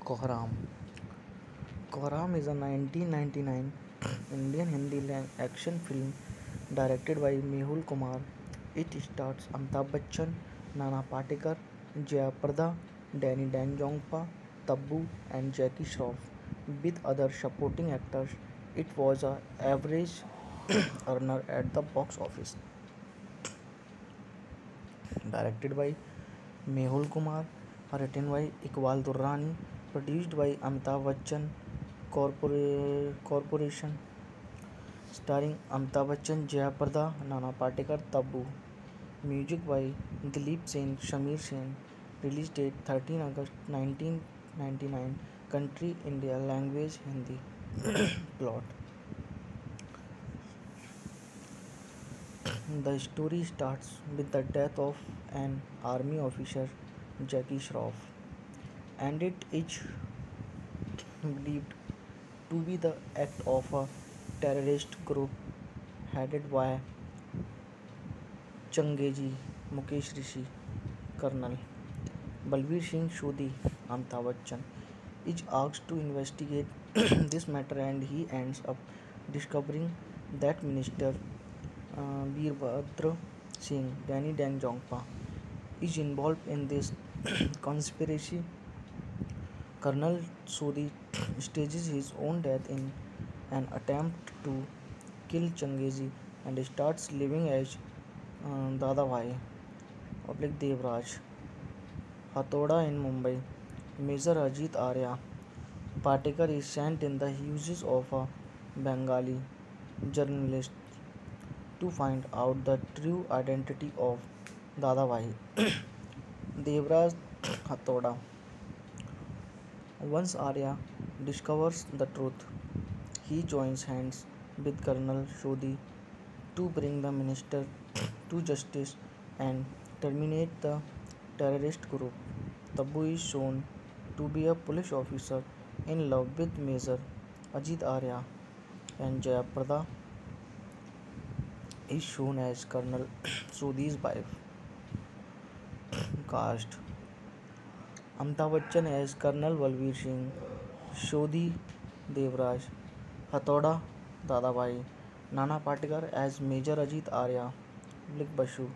कोहराम कोहराम is a 1999 Indian Hindi action film directed by Mehul Kumar. It stars Amitabh Bachchan, Nana Patekar, Jaya Prada, Danny Deng-Jongpa, Tabbu and Jackie Shroff with other supporting actors. It was a average earner at the box office. Directed by Mehul Kumar, written by Iqbal Durrani, produced by Amitabh Bachchan Corporation, starring Amitabh Bachchan, Jaya Prada, Nana Patekar, Tabbu. Music by Dileep Sen, Shamir Sen. Release date 13 August 1999. Country India. Language Hindi. Plot. The story starts with the death of an army officer, Jackie Shroff, and it is believed to be the act of a terrorist group headed by Changezi, Mukesh Rishi, Colonel Balveer Singh Sodhi. Amitabh Bachchan is asked to investigate this matter and he ends up discovering that Minister Veerbhadra Singh, Danny Deng-Jongpa, is involved in this conspiracy. Colonel Sodhi stages his own death in an attempt to kill Changezi and starts living as Dada Bhai Devraj Hathoda in Mumbai. Major Ajit Arya Patekar is sent in the houses of a Bengali journalist to find out the true identity of Dada Bhai Devraj Hathoda. Once Arya discovers the truth, he joins hands with Colonel Sodhi to bring the minister to justice and terminate the terrorist group. Tabbu is shown to be a police officer in love with Major Ajit Arya, and Jaya Prada is shown as Colonel Sodhi's wife. Cast: Amitabh Bachchan as Colonel Balveer Singh Sodhi Devraj Hathoda Dadabhai, Nana Patekar as Major Ajit Arya Basu,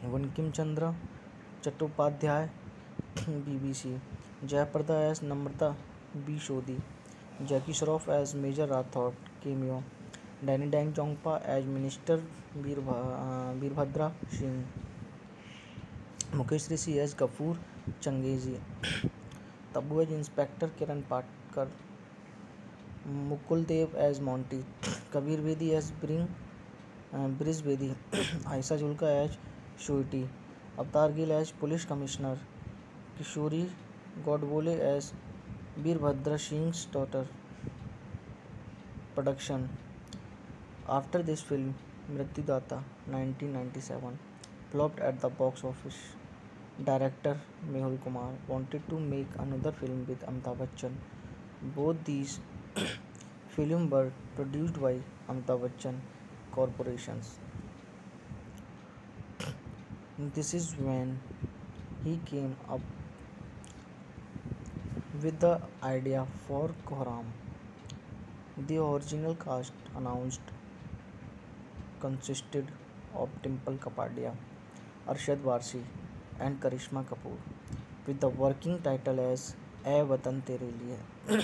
Bankim Chandra Chattopadhyay BBC, Jayaprada as Namrata B. Sodhi, Jackie Shroff as Major Rathod cameo, Danny Deng-Jongpa as Minister Veerbhadra Singh, Mukesh Rishi as Gafur Changezi, Tabbu as Inspector Kiran Patkar, Mukul Dev as Monty, Kabir Bedi as Briz Bedi, Aisa Julka as Shuiti, Avtar Gill as Police Commissioner, Kishori Godbole as Veerbhadra Singh's daughter. Production. After this film, Mrityudata 1997 flopped at the box office. Director Mehul Kumar wanted to make another film with Amitabh Bachchan. Both these films were produced by Amitabh Bachchan Corporations. This is when he came up with the idea for Koharam. The original cast announced consisted of Dimple Kapadia, Arshad Varsi, and Karishma Kapoor, with the working title as "Ae Watan Tere Liye."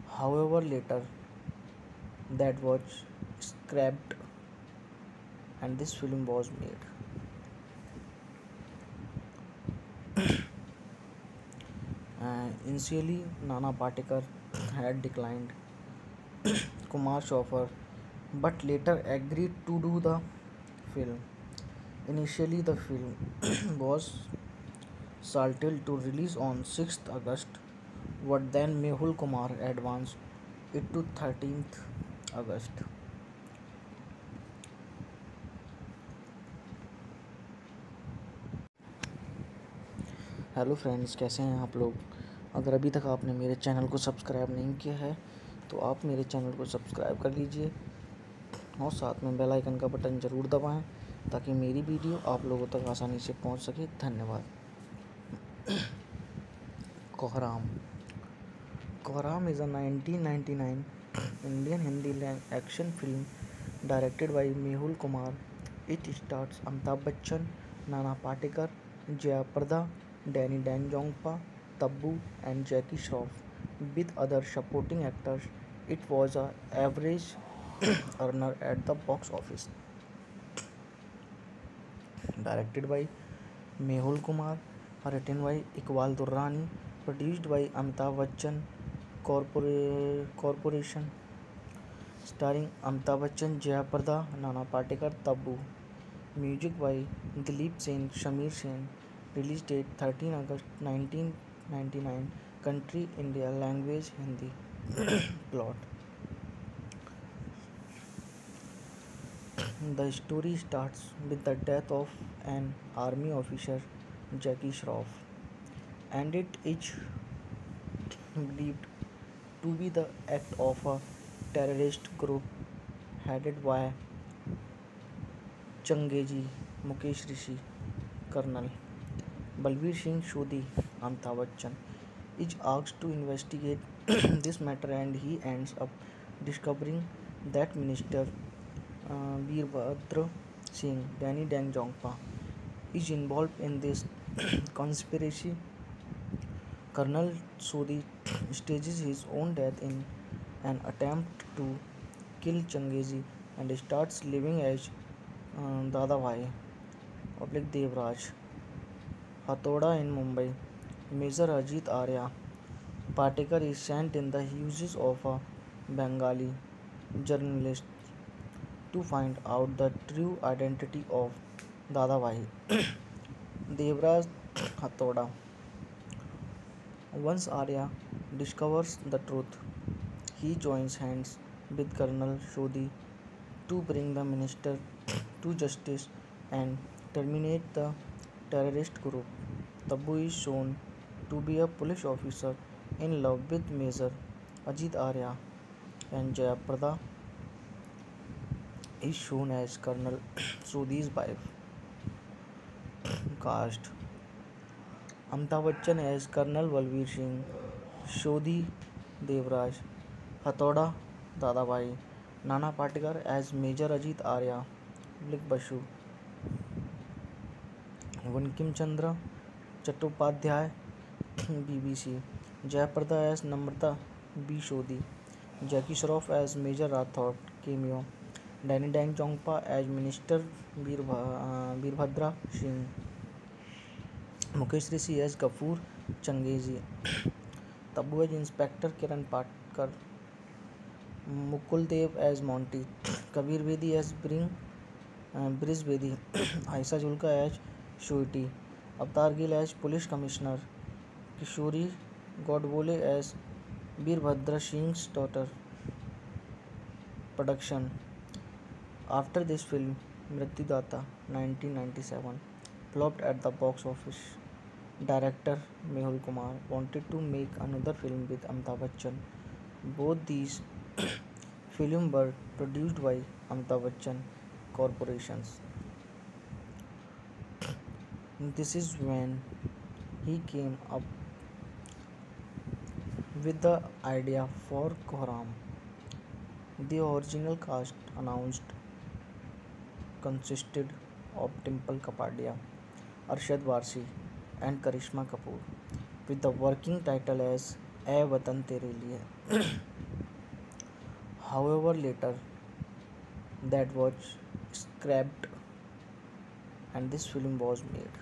However, later that was scrapped and this film was made. Initially, Nana Patekar had declined Kumar's offer but later agreed to do the film. Initially, the film was scheduled to release on 6th August, but then Mehul Kumar advanced it to 13th August. Hello friends, कैसे हैं आप लोग। अगर अभी तक आपने मेरे channel को सब्सक्राइब नहीं किया है तो आप मेरे चैनल को सब्सक्राइब कर लीजिए और साथ में बेल आइकन का बटन ज़रूर दबाएं ताकि मेरी वीडियो आप लोगों तक आसानी से पहुंच सके। धन्यवाद। कोहराम कोहराम is a 1999 Indian Hindi action film directed by Mehul Kumar. It stars Amitabh Bachchan, Nana Patekar, Jaya Prada, Danny Deng-Jongpa, Tabu and Jackie Shroff with other supporting actors. It was a average earner at the box office. Directed by Mehul Kumar, written by Iqbal Durrani, produced by Amitabh Bachchan Corporation, starring Amitabh Bachchan, Jaya Prada, Nana Patekar, Tabu. Music by Dileep Sen, Shamir Sen. Release date 13 August 1999. Country India. Language Hindi. Plot. The story starts with the death of an army officer, Jackie Shroff, and it is believed to be the act of a terrorist group headed by Changeji, Mukesh Rishi, Colonel Balbir Singh Shodhi. Amitabh Bachchan is asked to investigate this matter and he ends up discovering that Minister Veerbhadra Singh, Danny Deng Jongpa, is involved in this conspiracy. Colonel Sodhi stages his own death in an attempt to kill Changeji and starts living as Dada Bhai public Devraj Hathoda in Mumbai. Major Ajit Arya Patekar is sent in the houses of a Bengali journalist to find out the true identity of Dada Bhai Devraj Hathoda. Once Arya discovers the truth, he joins hands with Colonel Shodhi to bring the minister to justice and terminate the terrorist group. Tabu is shown to be a police officer in love with Major Ajit Arya, and Jaya Prada is shown as Colonel Sodhi's wife. Cast: Amitabh Bachchan as Colonel Balbir Singh Shodhi Devraj Hathoda Dadabhai, Nana Patekar as Major Ajit Arya, Public Basu, Bankim Chandra Chattopadhyay, BBC, Jayaprada as Namrata B. Shodhi, Jackie Shroff as Major Rathod, cameo, Danny Dang Jongpa as Minister Veerbhadra Singh, Mukesh Rishi as Gafur Changeji, Tabu as Inspector Kiran Patkar, Mukul Dev as Monty, Kabir Bedi as Briz Bedi, Aisa Julka as Shuiti, Avatar Gill as Police Commissioner, Kishori Godbole as Veerbhadra Singh's daughter. Production. After this film, Mrityudata 1997 flopped at the box office. Director Mehul Kumar wanted to make another film with Amitabh Bachchan. Both these films were produced by Amitabh Bachchan Corporations. This is when he came up with the idea for Koharam. The original cast announced consisted of Dimple Kapadia, Arshad Varsi, and Karishma Kapoor, with the working title as "Ae Watan Tere Liye." However, later that was scrapped and this film was made.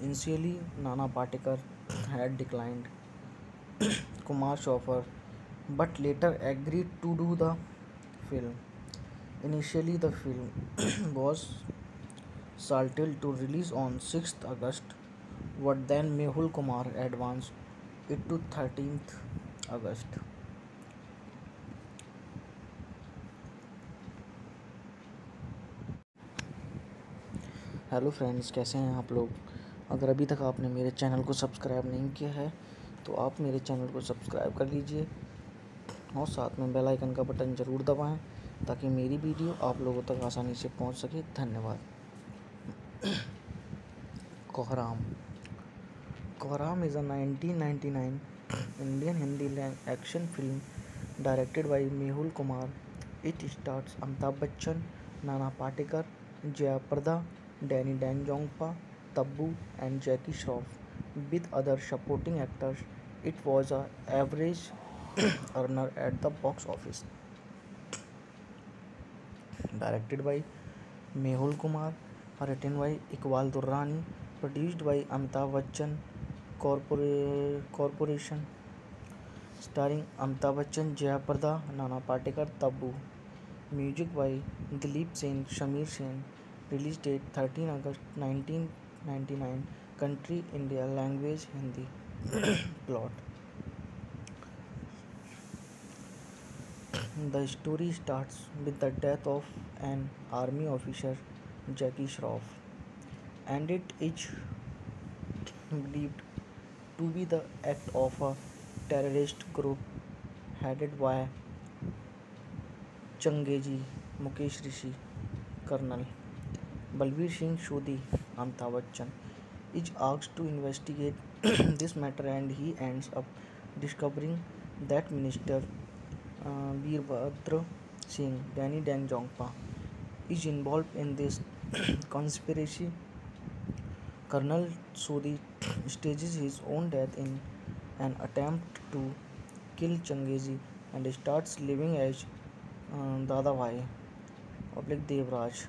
Initially, Nana Patekar had declined Kumar's offer but later agreed to do the film. Initially, the film was salted to release on 6th August, but then Mehul Kumar advanced it to 13th August. Hello friends, कैसे हैं आप लोग। अगर अभी तक आपने मेरे channel को सब्सक्राइब नहीं किया है तो आप मेरे चैनल को सब्सक्राइब कर लीजिए और साथ में बेल आइकन का बटन ज़रूर दबाएं ताकि मेरी वीडियो आप लोगों तक आसानी से पहुंच सके। धन्यवाद। कोहराम कोहराम is a 1999 Indian Hindi action film directed by Mehul Kumar. It stars Amitabh Bachchan, Nana Patekar, Jaya Prada, Danny Dangpa, Tabu, and Jackie Shroff. With other supporting actors, it was a average earner at the box office. Directed by Mehul Kumar, written by Iqbal Durrani, produced by Amitabh Bachchan Corporation, starring Amitabh Bachchan, Jaya Prada, Nana Patekar, Tabu. Music by Dileep Sen, Shamir Sen. Release date 13 August 1999. Country India. Language Hindi. Plot. The story starts with the death of an army officer, Jackie Shroff, and it is believed to be the act of a terrorist group headed by Changeji, Mukesh Rishi, Colonel Balveer Singh Sodhi. Amitabh Bachchan is asked to investigate this matter and he ends up discovering that Minister Veerbhadra Singh, Danny Dangpa, is involved in this conspiracy. Colonel Sodhi stages his own death in an attempt to kill Changeji and starts living as Dada Bhai public Devraj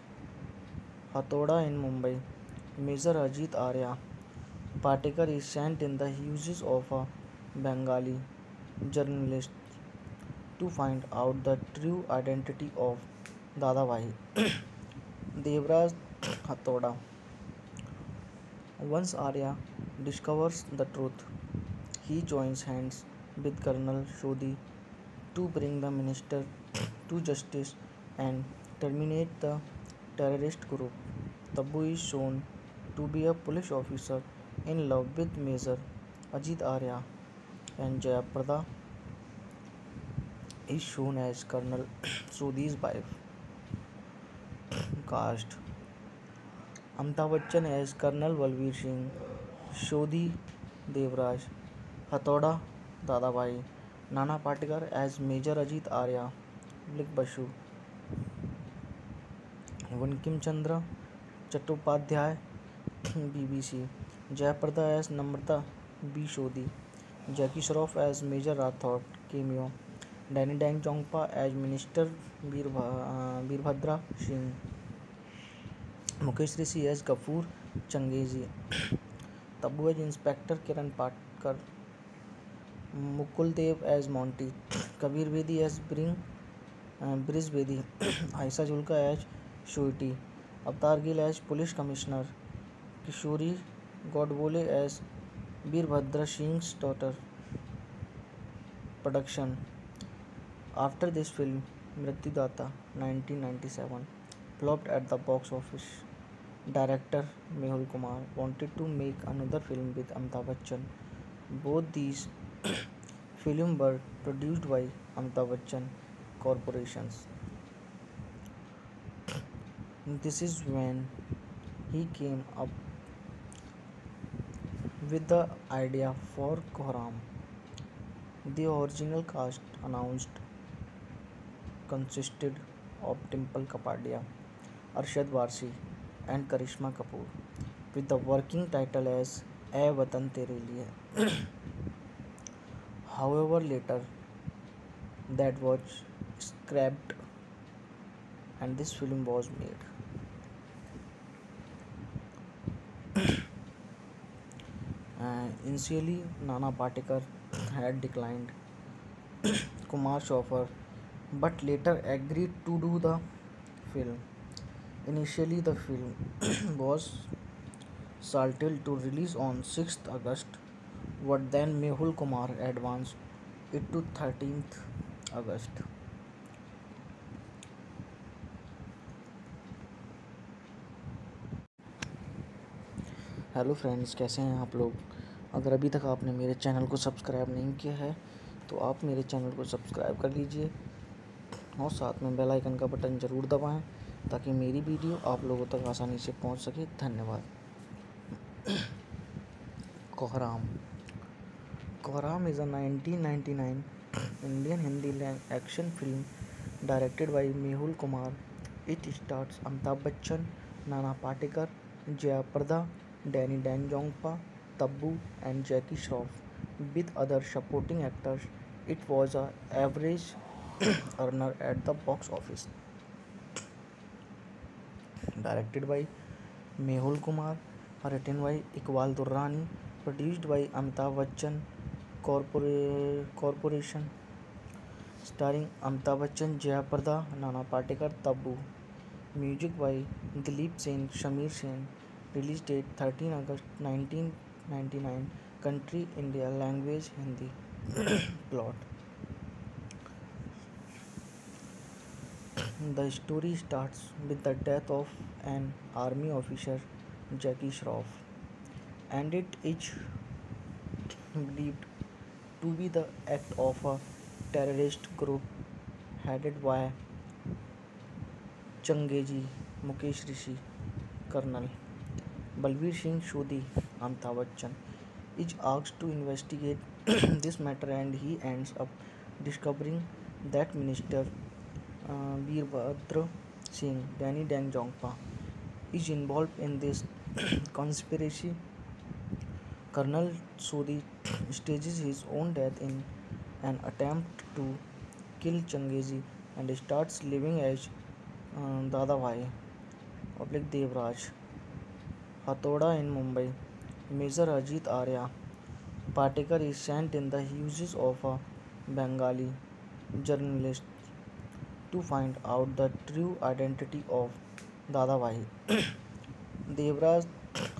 Hathoda in Mumbai. Major Ajit Arya Patekar is sent in the houses of a Bengali journalist to find out the true identity of Dada Bhai Devraj Hathoda. Once Arya discovers the truth, he joins hands with Colonel Sodhi to bring the minister to justice and terminate the terrorist group. Tabu is shown to be a police officer in love with Major Ajit Arya, and Jaya Prada is shown as Colonel Sodhi's wife. Cast: Amitabh Bachchan as Colonel Balveer Singh Sodhi Devraj Hathoda Dadabhai, Nana Patekar as Major Ajit Arya, Public Basu, Bankim Chandra Chattopadhyay, BBC, Jayaprada as Namrata B. Sodhi, Jackie Shroff as Major Rathod, cameo, Danny Dang Jongpa as Minister Veerbhadra Singh, Mukesh Rishi as Gafur Changeji, Tabu as Inspector Kiran Patkar, Mukul Dev as Monty, Kabir Bedi as Briz Bedi, Aisa Julka as Shuiti, Avtar Gill as Police Commissioner, Kishori Godbole as Veerbhadra Singh's daughter. Production. After this film, Mrityudata 1997 flopped at the box office. Director Mehul Kumar wanted to make another film with Amitabh Bachchan. Both these films were produced by Amitabh Bachchan Corporations. This is when he came up with the idea for Kohram. The original cast announced consisted of Dimple Kapadia, Arshad Varsi, and Karishma Kapoor, with the working title as "Ae Watan Tere Liye." However, later that was scrapped and this film was made. Initially, Nana Patekar had declined Kumar's offer but later agreed to do the film. Initially, the film was scheduled to release on 6th August, but then Mehul Kumar advanced it to 13th August. Hello friends, कैसे हैं आप लोग। अगर अभी तक आपने मेरे channel को सब्सक्राइब नहीं किया है तो आप मेरे चैनल को सब्सक्राइब कर लीजिए और साथ में बेल आइकन का बटन ज़रूर दबाएं ताकि मेरी वीडियो आप लोगों तक आसानी से पहुंच सके। धन्यवाद। कोहराम कोहराम is a 1999 Indian Hindi action film directed by Mehul Kumar. It stars Amitabh Bachchan, Nana Patekar, Jaya Prada, Danny Dangpa, Tabbu and Jackie Shroff with other supporting actors. It was a average earner at the box office. Directed by Mehul Kumar, written by Iqbal Durrani, produced by Amitabh Bachchan Corporation, starring Amitabh Bachchan, Jaya Prada, Nana Patekar, Tabbu. Music by Dileep Sen, Shamir Sen. Release date 13 August 1999. Country India. Language Hindi. Plot. The story starts with the death of an army officer, Jackie Shroff, and it is believed to be the act of a terrorist group headed by Changeji, Mukesh Rishi, Colonel Balbir Singh Shodhi. Amitabh Bachchan is asked to investigate this matter and he ends up discovering that Minister Veerbhadra Singh, Danny Dang Jongpa, is involved in this conspiracy. Colonel Sodhi stages his own death in an attempt to kill Changeji and starts living as Dada Bhai, public Devraj, Hathoda in Mumbai. Major Ajit Arya Patekar is sent in the uses of a Bengali journalist to find out the true identity of Dada Bhai. Devraj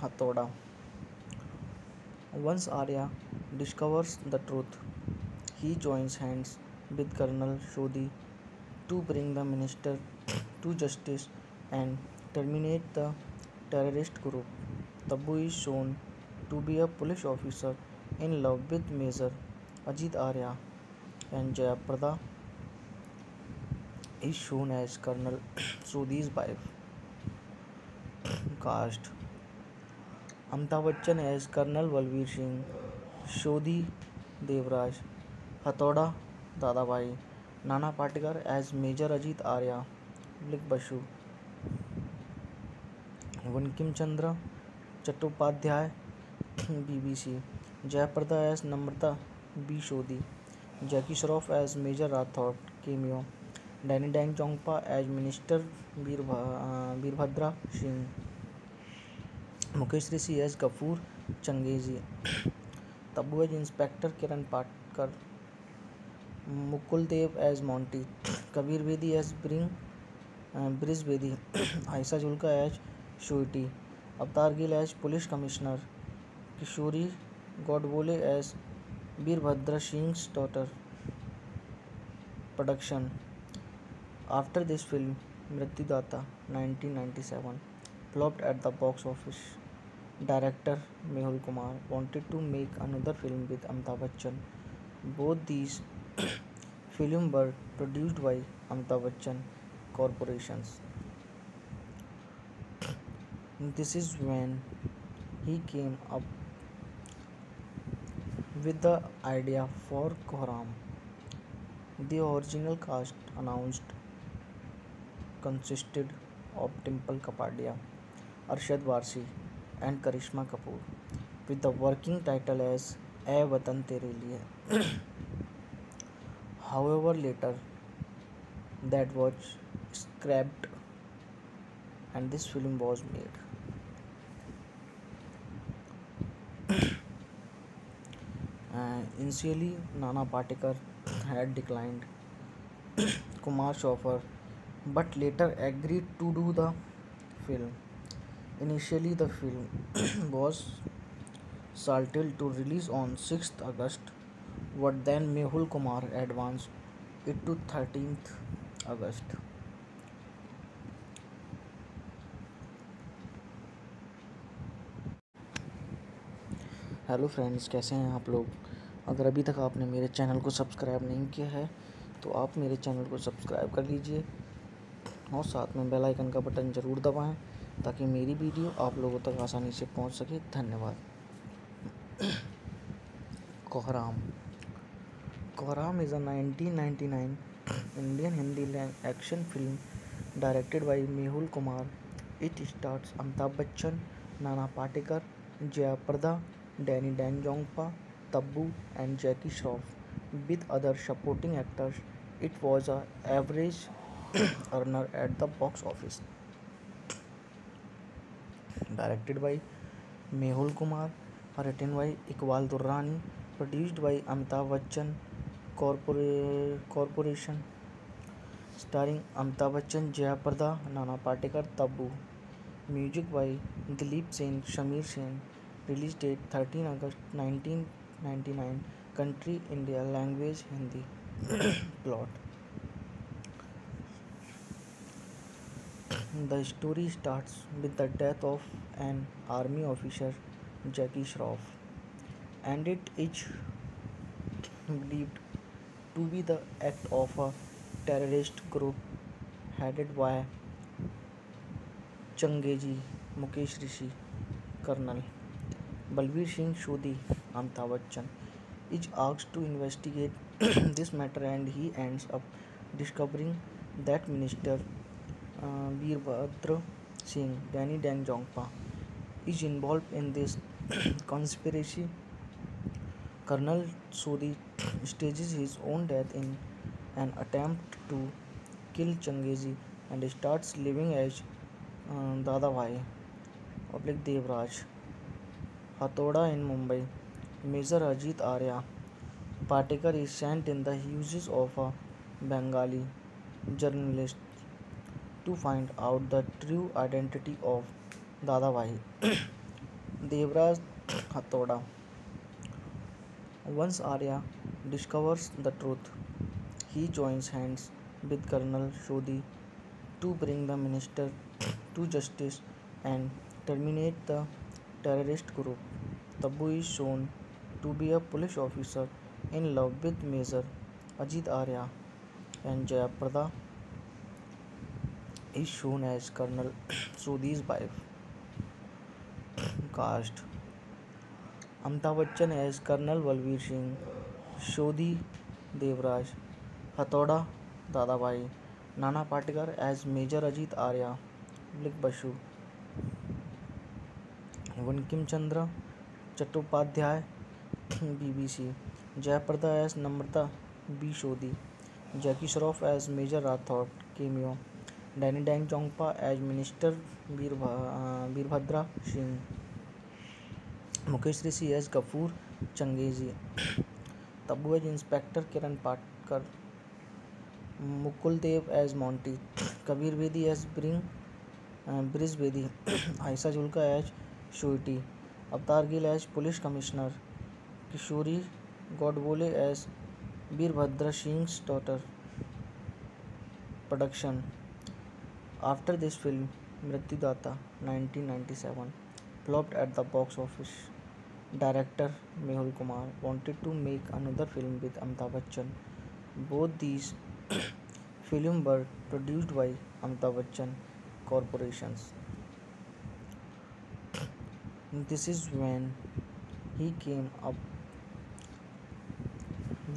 Hathoda. Once Arya discovers the truth, he joins hands with Colonel Shodhi to bring the minister to justice and terminate the terrorist group. Tabbu is shown to be a police officer in love with Major Ajit Arya, and Jayaprada is shown as Colonel Sodhi's wife. Cast: Amitabh Bachchan as Colonel Balbir Singh, Shodhi Devraj, Hathoda Dadabhai, Nana Patekar as Major Ajit Arya, Public Basu, Bankim Chandra Chattopadhyay, BBC, Jayaprada as Namrata B. Shodhi, Jackie Shroff as Major Rathod, cameo, Danny Dang Jongpa as Minister Veerbhadra Singh, Mukesh Rishi as Gafur Changeji, Tabbu as Inspector Kiran Patkar, Mukul Dev as Monty, Kabir Bedi as Briz Bedi, Aisa Julka as Shuiti, Avtar Gill as Police Commissioner, Kishori Godbole as Veerbhadra Singh's daughter. Production. After this film, Mrityudata 1997 flopped at the box office. Director Mehul Kumar wanted to make another film with Amitabh Bachchan. Both these films were produced by Amitabh Bachchan Corporations. This is when he came up with the idea for Koharam. The original cast announced consisted of Dimple Kapadia, Arshad Varsi, and Karishma Kapoor, with the working title as "Ae Watan Tere Liye." However, later that was scrapped and this film was made. Initially, Nana Patekar had declined Kumar's offer but later agreed to do the film. Initially, the film was scheduled to release on 6th August, but then Mehul Kumar advanced it to 13th August. Hello friends, कैसे हैं आप लोग। अगर अभी तक आपने मेरे channel को सब्सक्राइब नहीं किया है तो आप मेरे चैनल को सब्सक्राइब कर लीजिए और साथ में बेल आइकन का बटन ज़रूर दबाएं ताकि मेरी वीडियो आप लोगों तक आसानी से पहुंच सके। धन्यवाद। कोहराम कोहराम is a 1999 Indian Hindi action film directed by Mehul Kumar. It stars Amitabh Bachchan, Nana Patekar, Jaya Prada, Danny Deng-Jongpa, Tabbu and Jackie Shroff with other supporting actors. It was a average earner at the box office. Directed by Mehul Kumar, written by Iqbal Durrani, produced by Amitabh Bachchan Corporation, starring Amitabh Bachchan, Jaya Prada, Nana Patekar, Tabbu. Music by Dileep Sen, Shamir Sen. Release date 13 August 1999. Country India. Language Hindi. Plot. The story starts with the death of an army officer, Jackie Shroff, and it is believed to be the act of a terrorist group headed by Changezi, Mukesh Rishi, Colonel Balveer Singh Sodhi. Amitabh Bachchan is asked to investigate this matter and he ends up discovering that Minister Veerbhadra Singh, Danny Deng-Jongpa, is involved in this conspiracy. Colonel Sodhi stages his own death in an attempt to kill Changezi and starts living as Dada Bhai Devraj Hathoda in Mumbai. Major Ajit Arya Patekar is sent in the houses of a Bengali journalist to find out the true identity of Dada Bhai Devraj Hathoda. Once Arya discovers the truth, he joins hands with Colonel Sodhi to bring the minister to justice and terminate the terrorist group. Tabbu is shown to be a police officer in love with Major Ajit Arya, and Jaya Prada is shown as Colonel Sodhi's wife. Cast: Amitabh Bachchan as Colonel Balveer Singh Sodhi Devraj Hathoda Dadabhai, Nana Patekar as Major Ajit Arya Basu, Bankim Chandra Chattopadhyay BBC, Jayaprada as Namrata B. Sodhi, Jackie Shroff as Major Rathod cameo, Danny Deng-Jongpa as Minister Veerbhadra Singh, Mukesh Rishi as Gafur Changezi, Tabbu as Inspector Kiran Patkar, Mukul Dev as Monty, Kabir Bedi as Briz Bedi, Aisa Julka as Shuiti, Avtar Gill as Police Commissioner, Kishori Godbole as Veerbhadra Singh's daughter. Production. After this film, Mrityudata 1997 flopped at the box office. Director Mehul Kumar wanted to make another film with Amitabh Bachchan. Both these films were produced by Amitabh Bachchan Corporations. This is when he came up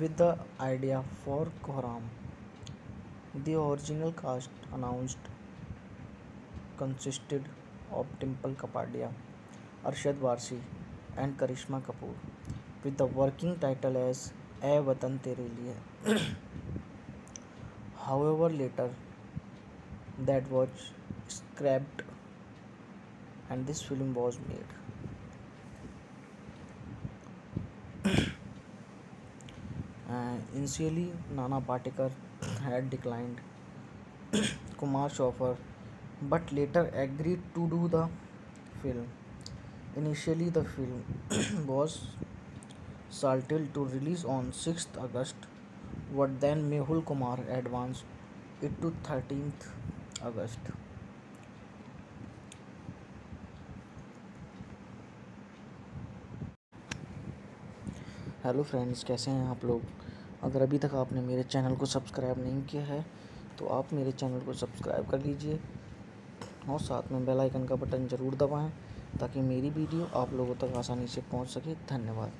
with the idea for Koharam. The original cast announced consisted of Dimple Kapadia, Arshad Varsi, and Karishma Kapoor, with the working title as "Ae Watan Tere Liye." However, later that was scrapped and this film was made. Initially, Nana Patekar had declined Kumar's offer but later agreed to do the film. Initially, the film was scheduled to release on 6th August, but then Mehul Kumar advanced it to 13th August. Hello friends, कैसे हैं आप लोग। अगर अभी तक आपने मेरे channel को सब्सक्राइब नहीं किया है तो आप मेरे चैनल को सब्सक्राइब कर लीजिए और साथ में बेल आइकन का बटन ज़रूर दबाएं ताकि मेरी वीडियो आप लोगों तक आसानी से पहुंच सके। धन्यवाद।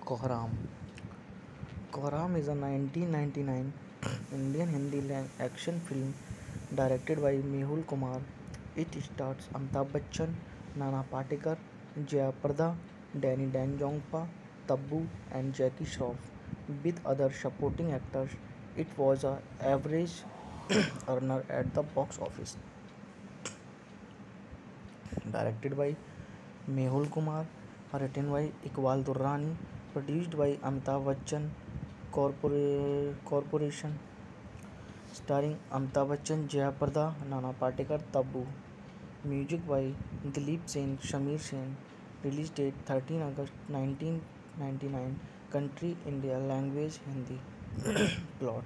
कोहराम कोहराम is a 1999 Indian Hindi action film directed by Mehul Kumar. It stars Amitabh Bachchan, Nana Patekar, Jaya Prada, Danny Deng-Jongpa, Tabu and Jackie Shroff with other supporting actors. It was a average earner at the box office. Directed by Mehul Kumar, written by Iqbal Durrani, produced by Amitabh Bachchan Corporation, starring Amitabh Bachchan, Jaya Prada, Nana Patekar, Tabu. Music by Dileep Sen, Shamir Sen. Release date 13 August 1999. Country India. Language Hindi. Plot.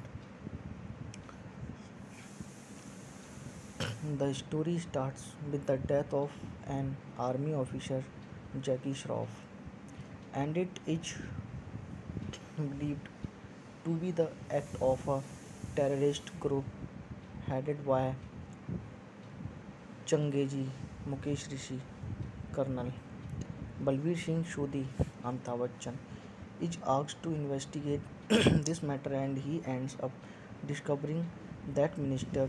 The story starts with the death of an army officer, Jackie Shroff, and it is believed to be the act of a terrorist group headed by Changeji, Mukesh Rishi, Colonel Balbir Singh Shodhi. Amitabh Bachchan is asked to investigate this matter and he ends up discovering that Minister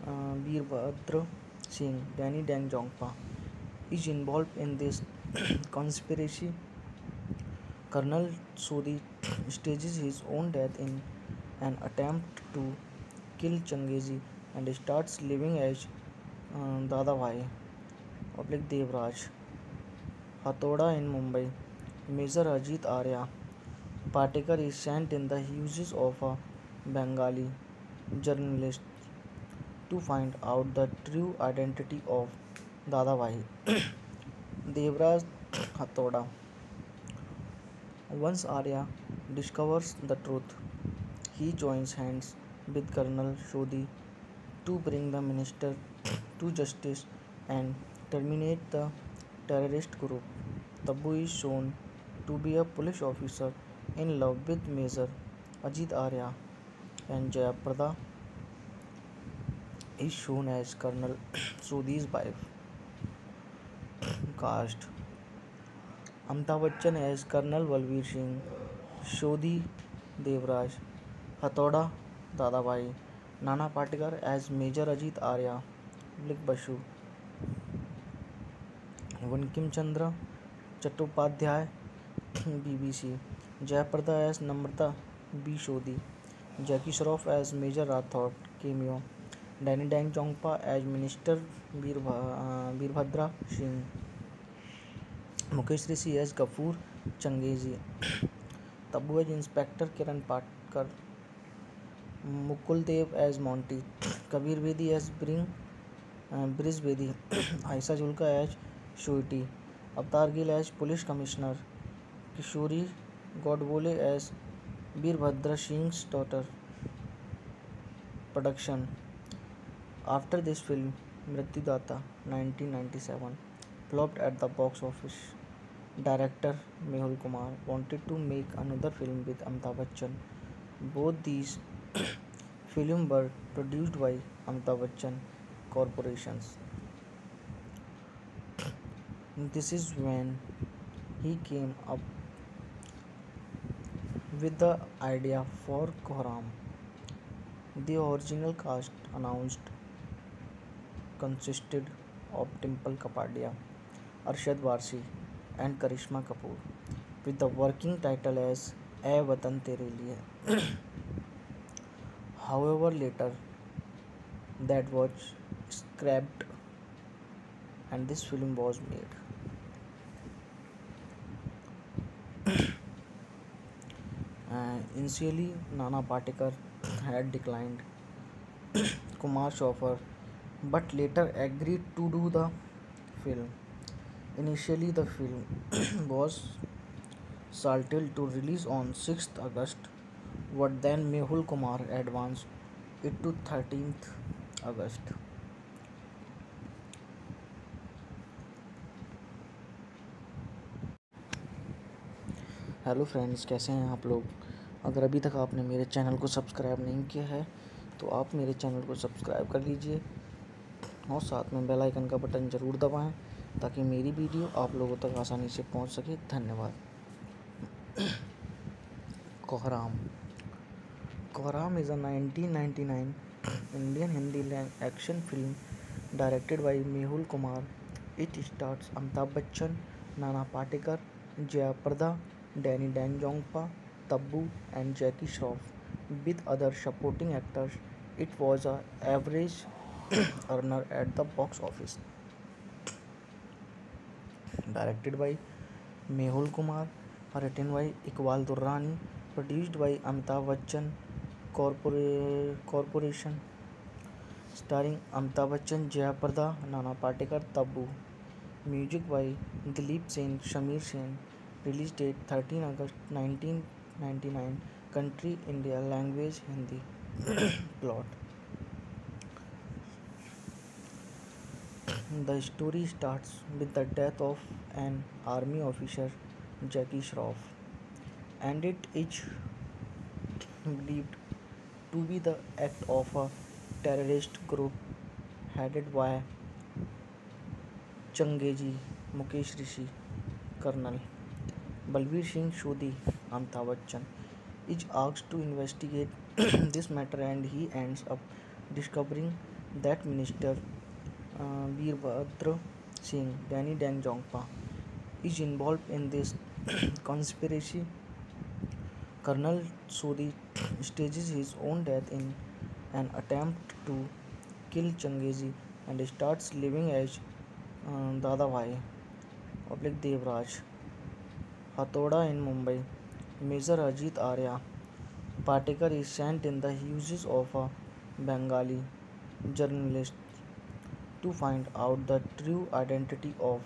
Veerbhadra Singh, Danny Deng Jongpa, is involved in this conspiracy. Colonel Sodhi stages his own death in an attempt to kill Changeji and starts living as Dada Bhai public Devraj Hathoda in Mumbai. Major Ajit Arya Patekar is sent in the houses of a Bengali journalist to find out the true identity of Dada Bhai Devraj Hathoda. Once Arya discovers the truth, he joins hands with Colonel Shodhi to bring the minister to justice and terminate the terrorist group. Tabu is shown to be a police officer in love with Major Ajit Arya, and Jaya Prada is shown as Colonel Sodhi's wife. Cast: Amitabh Bachchan as Colonel Balbir Singh Shodhi Devraj Hathoda Dadabhai, Nana Patekar as Major Ajit Arya, Public Basu, Bankim Chandra Chattopadhyay, BBC, Jayaprada as Namrata B. Shodhi, Jackie Shroff as Major Rathod, cameo, Danny Dang Jongpa as Minister Veerbhadra Singh, Mukesh Rishi as Gafur Changeji, Tabu as Inspector Kiran Patkar, Mukul Dev as Monty, Kabir Bedi as Briz Bedi, Aisa Julka as Shuiti, Avatar Gill as Police Commissioner, Kishori Godbole as Veerbhadra Singh's daughter. Production. After this film, Mrityudata 1997 flopped at the box office. Director Mehul Kumar wanted to make another film with Amitabh Bachchan. Both these films were produced by Amitabh Bachchan Corporations. This is when he came up with the idea for Koharam. The original cast announced consisted of Dimple Kapadia, Arshad Varsi, and Karishma Kapoor, with the working title as "Ae Watan Tere Liye." However, later that was scrapped and this film was made. Initially, Nana Patekar had declined Kumar's offer but later agreed to do the film. Initially, the film was scheduled to release on 6th August, but then Mehul Kumar advanced it to 13th August. Hello friends, कैसे हैं आप लोग। अगर अभी तक आपने मेरे channel को सब्सक्राइब नहीं किया है तो आप मेरे चैनल को सब्सक्राइब कर लीजिए और साथ में बेल आइकन का बटन ज़रूर दबाएं ताकि मेरी वीडियो आप लोगों तक आसानी से पहुंच सके। धन्यवाद। कोहराम कोहराम is a 1999 Indian Hindi action film directed by Mehul Kumar. It stars Amitabh Bachchan, Nana Patekar, Jaya Prada, Danny Dangpa, Tabu, and Jackie Shroff. With other supporting actors, it was a average earner at the box office. Directed by Mehul Kumar, written by Iqbal Durrani, produced by Amitabh Bachchan Corporation, starring Amitabh Bachchan, Jaya Prada, Nana Patekar, Tabu. Music by Dileep Sen, Shamir Sen. Release date 13 August 1999. Country India. Language Hindi. Plot. The story starts with the death of an army officer, Jackie Shroff, and it is believed to be the act of a terrorist group headed by Changeji, Mukesh Rishi, Colonel Balveer Singh Sodhi. Amitabh Bachchan is asked to investigate this matter and he ends up discovering that Minister Veerbhadra Singh, Danny Dangpa, is involved in this conspiracy. Colonel Sodhi stages his own death in an attempt to kill Changeji and starts living as Dada Bhai Devraj Hathoda in Mumbai. Major Ajit Arya Patekar is sent in the houses of a Bengali journalist to find out the true identity of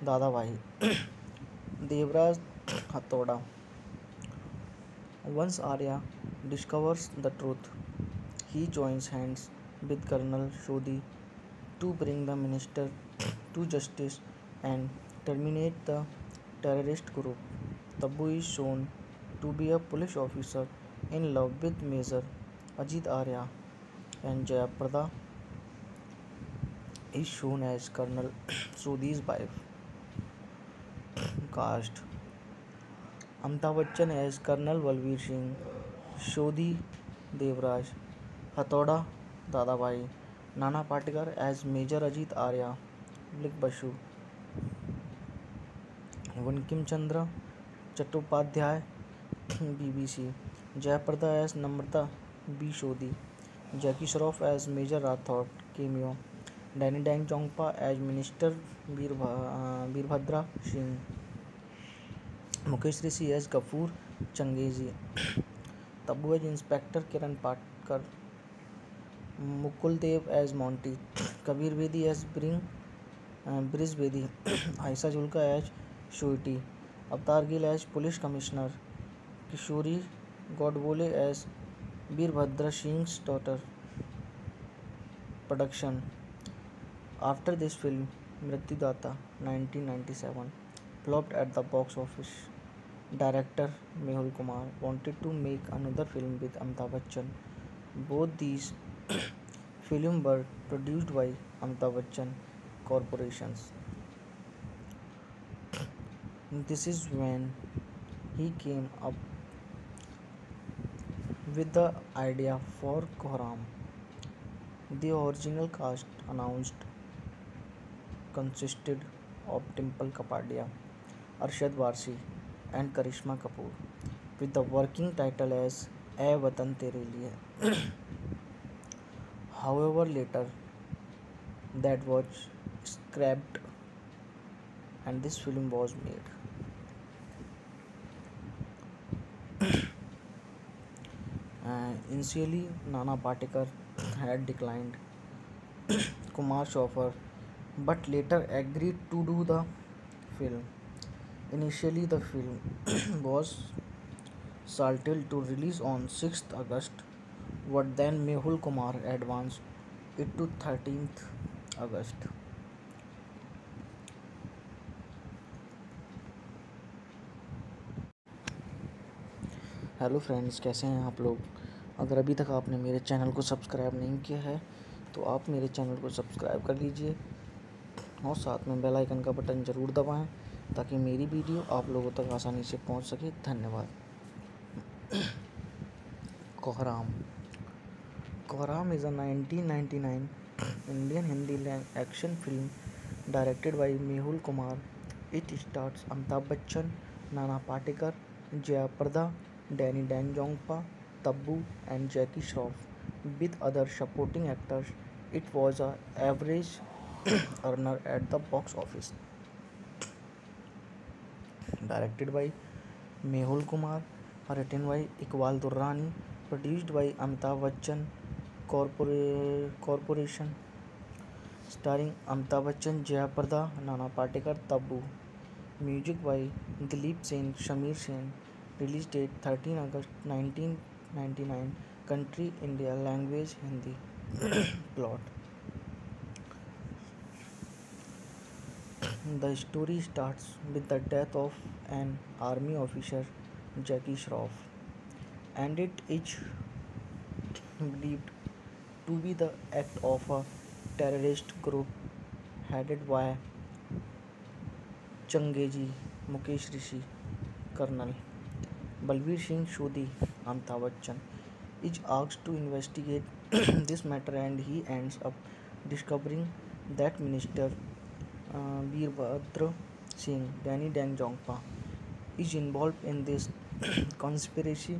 Dada Bhai Devraj Hathoda. Once Arya discovers the truth, he joins hands with Colonel Sodhi to bring the minister to justice and terminate the terrorist group. Tabu is shown to be a police officer in love with Major Ajit Arya, and Jaya Prada is shown as Colonel Sodhi's wife. Cast: Amitabh Bachchan as Colonel Balveer Singh Sodhi Devraj Hathoda Dadabhai, Nana Patekar as Major Ajit Arya Basu, Bankim Chandra Chattopadhyay BBC, Jayaprada as Namrata B. Sodhi, Jackie Shroff as Major Rathod cameo, Danny Dangpa as Minister Veerbhadra Singh, Mukesh Rishi as Gafur Changeji, Tabu as Inspector Kiran Patkar, Mukul Dev as Monty, Kabir Bedi as Briz Bedi, Aisa Julka as Shuiti, Avtar Gill as Police Commissioner, Kishori Godbole as Veerbhadra Singh's daughter. Production. After this film, Mrityudata 1997 flopped at the box office. Director Mehul Kumar wanted to make another film with Amitabh Bachchan. Both these films were produced by Amitabh Bachchan Corporations. This is when he came up with the idea for Kohram. The original cast announced consisted of Dimple Kapadia, Arshad Varsi, and Karishma Kapoor, with the working title as "Ae Watan Tere Liye." However, later that was scrapped and this film was made. Initially, Nana Patekar had declined Kumar's offer but later agreed to do the film. Initially, the film was scheduled to release on 6th August, but then Mehul Kumar advanced it to 13th August. Hello friends, कैसे हैं आप लोग। अगर अभी तक आपने मेरे channel को सब्सक्राइब नहीं किया है तो आप मेरे चैनल को सब्सक्राइब कर लीजिए और साथ में बेल आइकन का बटन ज़रूर दबाएं ताकि मेरी वीडियो आप लोगों तक आसानी से पहुंच सके। धन्यवाद। कोहराम कोहराम is a 1999 Indian Hindi action film directed by Mehul Kumar. It stars Amitabh Bachchan, Nana Patekar, Jaya Prada, Danny Dangpa, Tabbu and Jackie Shroff with other supporting actors. It was a average earner at the box office. Directed by Mehul Kumar, written by Iqbal Durrani, produced by Amitabh Bachchan Corporation, starring Amitabh Bachchan, Jaya Prada, Nana Patekar, Tabbu. Music by Dileep Sen, Shamir Sen. Release date 13 August 1999. Country India. Language Hindi. Plot. The story starts with the death of an army officer, Jackie Shroff, and it is believed to be the act of a terrorist group headed by Changeji, Mukesh Rishi, Colonel Balbir Singh Shodhi. Amitabh Bachchan is asked to investigate this matter and he ends up discovering that Minister Veerbhadra Singh, Danny Dangpa, is involved in this conspiracy.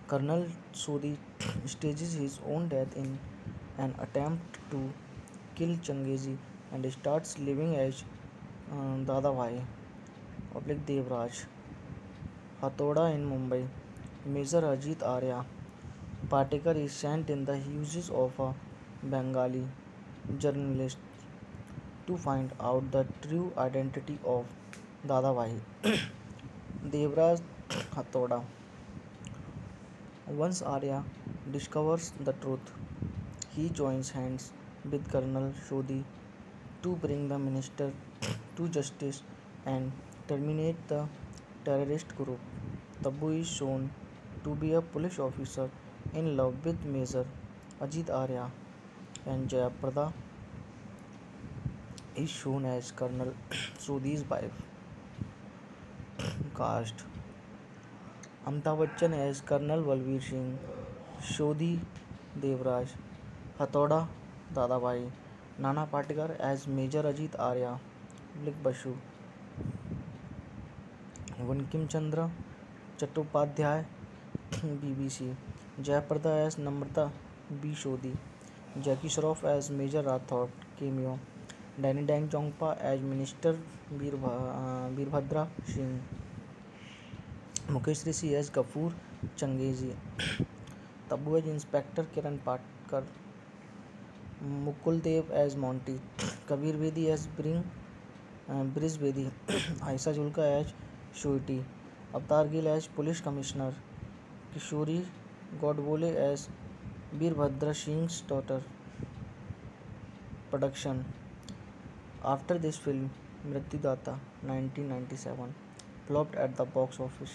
Colonel Sodhi stages his own death in an attempt to kill Changeji and starts living as Dada Bhai, Devraj Hathoda in Mumbai. Major Ajit Arya Patekar is sent in the uses of a Bengali journalist to find out the true identity of Dada Bhai. Devraj Hathoda. Once Arya discovers the truth, he joins hands with Colonel Shodhi to bring the minister to justice and terminate the terrorist group. Tabbu is shown to be a police officer in love with Major Ajit Arya, and Jayaprada is shown as Colonel Sodhi's wife. Cast: Amitabh Bachchan as Colonel Balbir Singh, Shodhi Devraj, Hathoda Dada Bhai, Nana Patekar as Major Ajit Arya, Blik Basu, Bankim Chandra Chattopadhyay, BBC, Jayaprada as Namrata B. Shodhi, Jackie Shroff as Major Rathod, cameo, Danny Dangpa as Minister Veerbhadra Singh, Mukesh Rishi as Gafur Changeji, Tabbu as Inspector Kiran Patkar, Mukul Dev as Monty, Kabir Bedi as Briz Bedi, Aisa Julka as Shuiti, Avtar Gill as Police Commissioner, Kishori Godbole as Veerbhadra Singh's daughter. Production. After this film, Mrityudata 1997 flopped at the box office.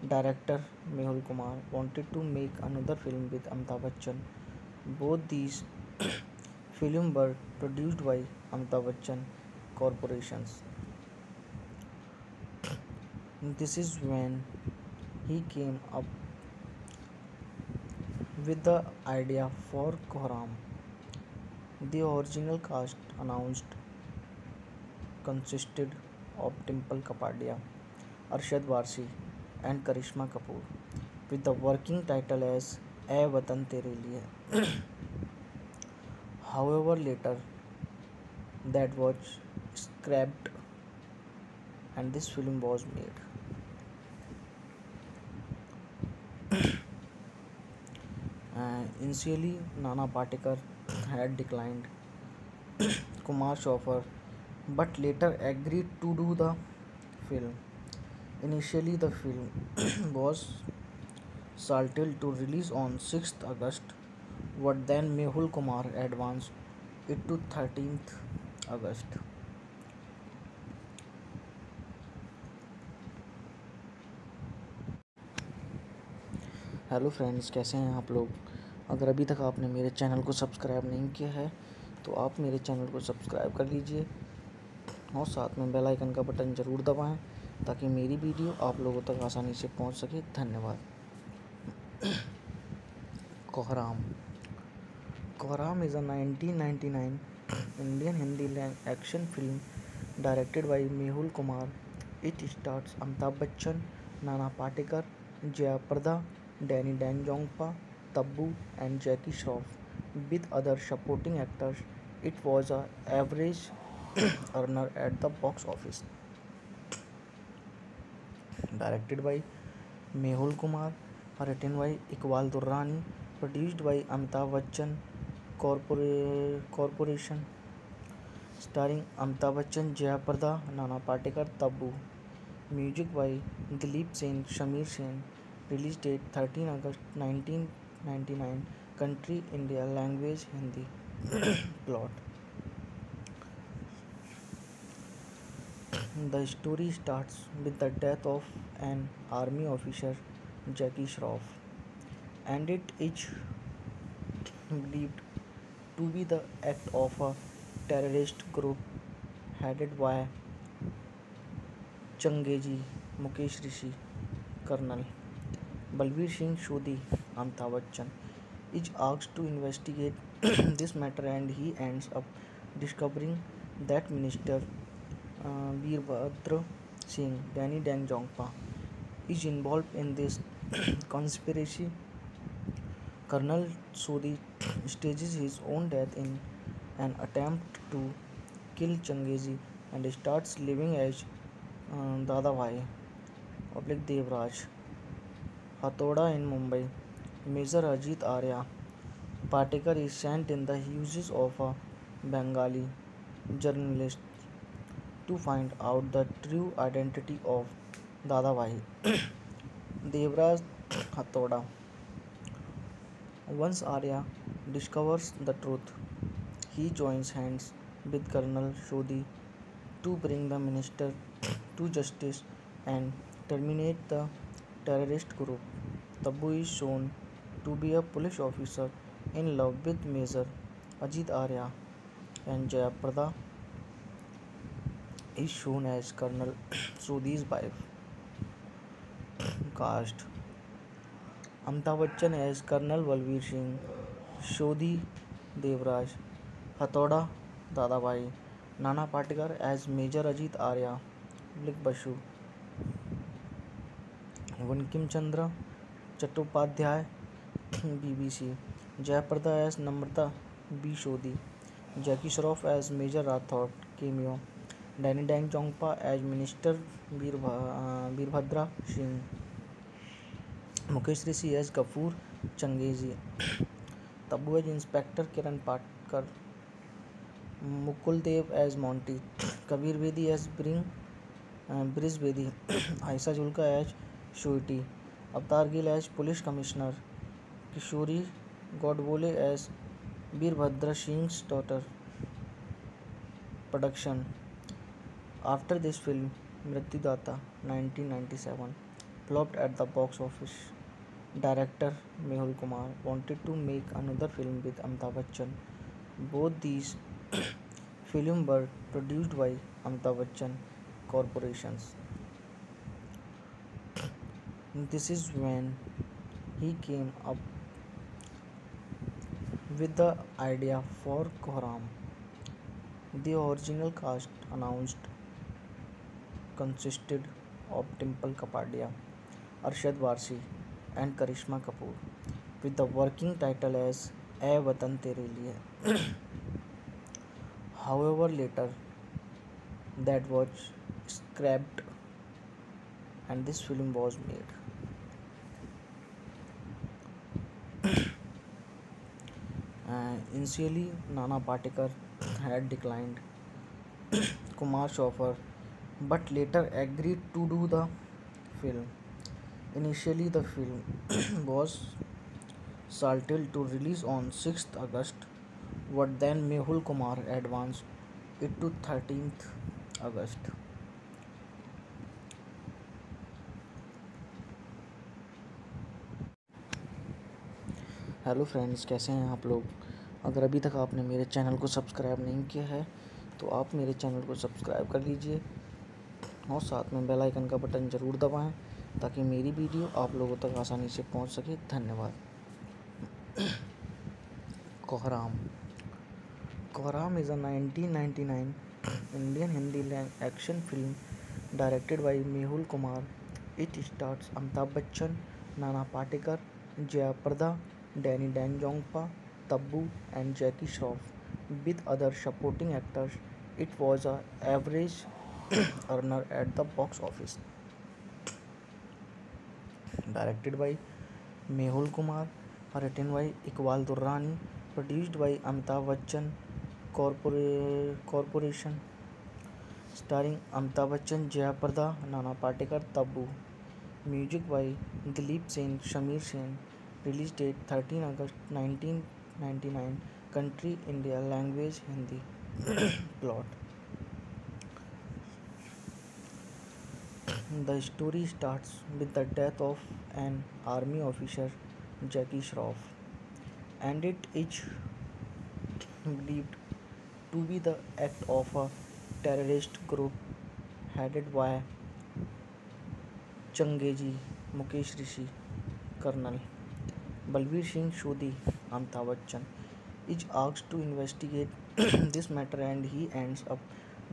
Director Mehul Kumar wanted to make another film with Amitabh Bachchan. Both these films were produced by Amitabh Bachchan Corporations. This is when he came up with the idea for Koharam. The original cast announced consisted of Dimple Kapadia, Arshad Varsi, and Karishma Kapoor, with the working title as "Ae Watan Tere Liye." However, later that was scrapped and this film was made. Initially, Nana Patekar had declined Kumar's offer but later agreed to do the film. Initially, the film was scheduled to release on 6th August, but then Mehul Kumar advanced it to 13th August. Hello friends, कैसे हैं आप लोग। अगर अभी तक आपने मेरे channel को सब्सक्राइब नहीं किया है तो आप मेरे चैनल को सब्सक्राइब कर लीजिए और साथ में बेल आइकन का बटन ज़रूर दबाएं ताकि मेरी वीडियो आप लोगों तक आसानी से पहुंच सके। धन्यवाद। कोहराम कोहराम is a 1999 Indian Hindi action film directed by Mehul Kumar. It stars Amitabh Bachchan, Nana Patekar, Jaya Prada, Danny Deng-Jongpa, Tabbu and Jackie Shroff with other supporting actors. It was a average earner at the box office. Directed by Mehul Kumar, written by Iqbal Durrani, produced by Amitabh Bachchan Corporation, starring Amitabh Bachchan, Jaya Prada, Nana Patekar, Tabbu. Music by Dileep Sen, Shamir Sen. Release date 13 August 1999. Country India. Language Hindi. Plot. The story starts with the death of an army officer, Jackie Shroff, and it is believed to be the act of a terrorist group headed by Changezi, Mukesh Rishi, Colonel Balbir Singh Shodhi. Amitabh Bachchan is asked to investigate this matter and he ends up discovering that Minister Veerbhadra Singh, Danny Deng-Jongpa, is involved in this conspiracy. Colonel Sodhi stages his own death in an attempt to kill Changezi and starts living as Dada Bhai Devraj Hathoda in Mumbai. Major Ajit Arya Patekar is sent in the houses of a Bengali journalist to find out the true identity of Dada Bhai Devraj Hathoda. Once Arya discovers the truth, he joins hands with Colonel Shodhi to bring the minister to justice and terminate the terrorist group. Tabbu is shown to be a police officer in love with Major Ajit Arya, and Jaya Prada is shown as Colonel Sodhi's wife. Cast: Amitabh Bachchan as Colonel Balbir Singh Shodhi Devraj Hathoda Dadabhai, Nana Patekar as Major Ajit Arya Basu, Bankim Chandra Chattopadhyay BBC, Jayaprada as Namrata B. Shodhi, Jackie Shroff as Major Rathod cameo, Danny Deng-Jongpa as Minister Veerbhadra Singh, Mukesh Rishi as Gafur Changezi, Tabbu as Inspector Kiran Patkar, Mukul Dev as Monty, Kabir Bedi as Briz Bedi, Aisa Julka as Shuiti, Avtar Gill as Police Commissioner, Kishori Godbole as Veerbhadra Singh's daughter. Production. After this film, Mrityudata 1997 flopped at the box office. Director Mehul Kumar wanted to make another film with Amitabh Bachchan. Both these films were produced by Amitabh Bachchan Corporations. This is when he came up with the idea for Koharam. The original cast announced consisted of Dimple Kapadia, Arshad Varsi, and Karishma Kapoor, with the working title as "Ae Watan Tere Liye." However, later that was scrapped and this film was made. Initially, Nana Patekar had declined Kumar's offer but later agreed to do the film. Initially, the film was scheduled to release on 6th August, but then Mehul Kumar advanced it to 13th August. Hello friends, कैसे हैं आप लोग। अगर अभी तक आपने मेरे channel को सब्सक्राइब नहीं किया है तो आप मेरे चैनल को सब्सक्राइब कर लीजिए और साथ में बेल आइकन का बटन ज़रूर दबाएं ताकि मेरी वीडियो आप लोगों तक आसानी से पहुंच सके। धन्यवाद। कोहराम कोहराम is a 1999 Indian Hindi action film directed by Mehul Kumar. It stars Amitabh Bachchan, Nana Patekar, Jaya Prada, Danny Dangpa, Tabu, and Jackie Shroff. With other supporting actors, it was a average earner at the box office. Directed by Mehul Kumar, written by Iqbal Durrani, produced by Amitabh Bachchan Corporation, starring Amitabh Bachchan, Jaya Prada, Nana Patekar, Tabu. Music by Dileep Sen, Shamir Sen. Release date 13 August 1999. Country India. Language Hindi. Plot. The story starts with the death of an army officer, Jackie Shroff, and it is believed to be the act of a terrorist group headed by Changeji, Mukesh Rishi, Colonel Balveer Singh Sodhi. Amitabh Bachchan is asked to investigate this matter and he ends up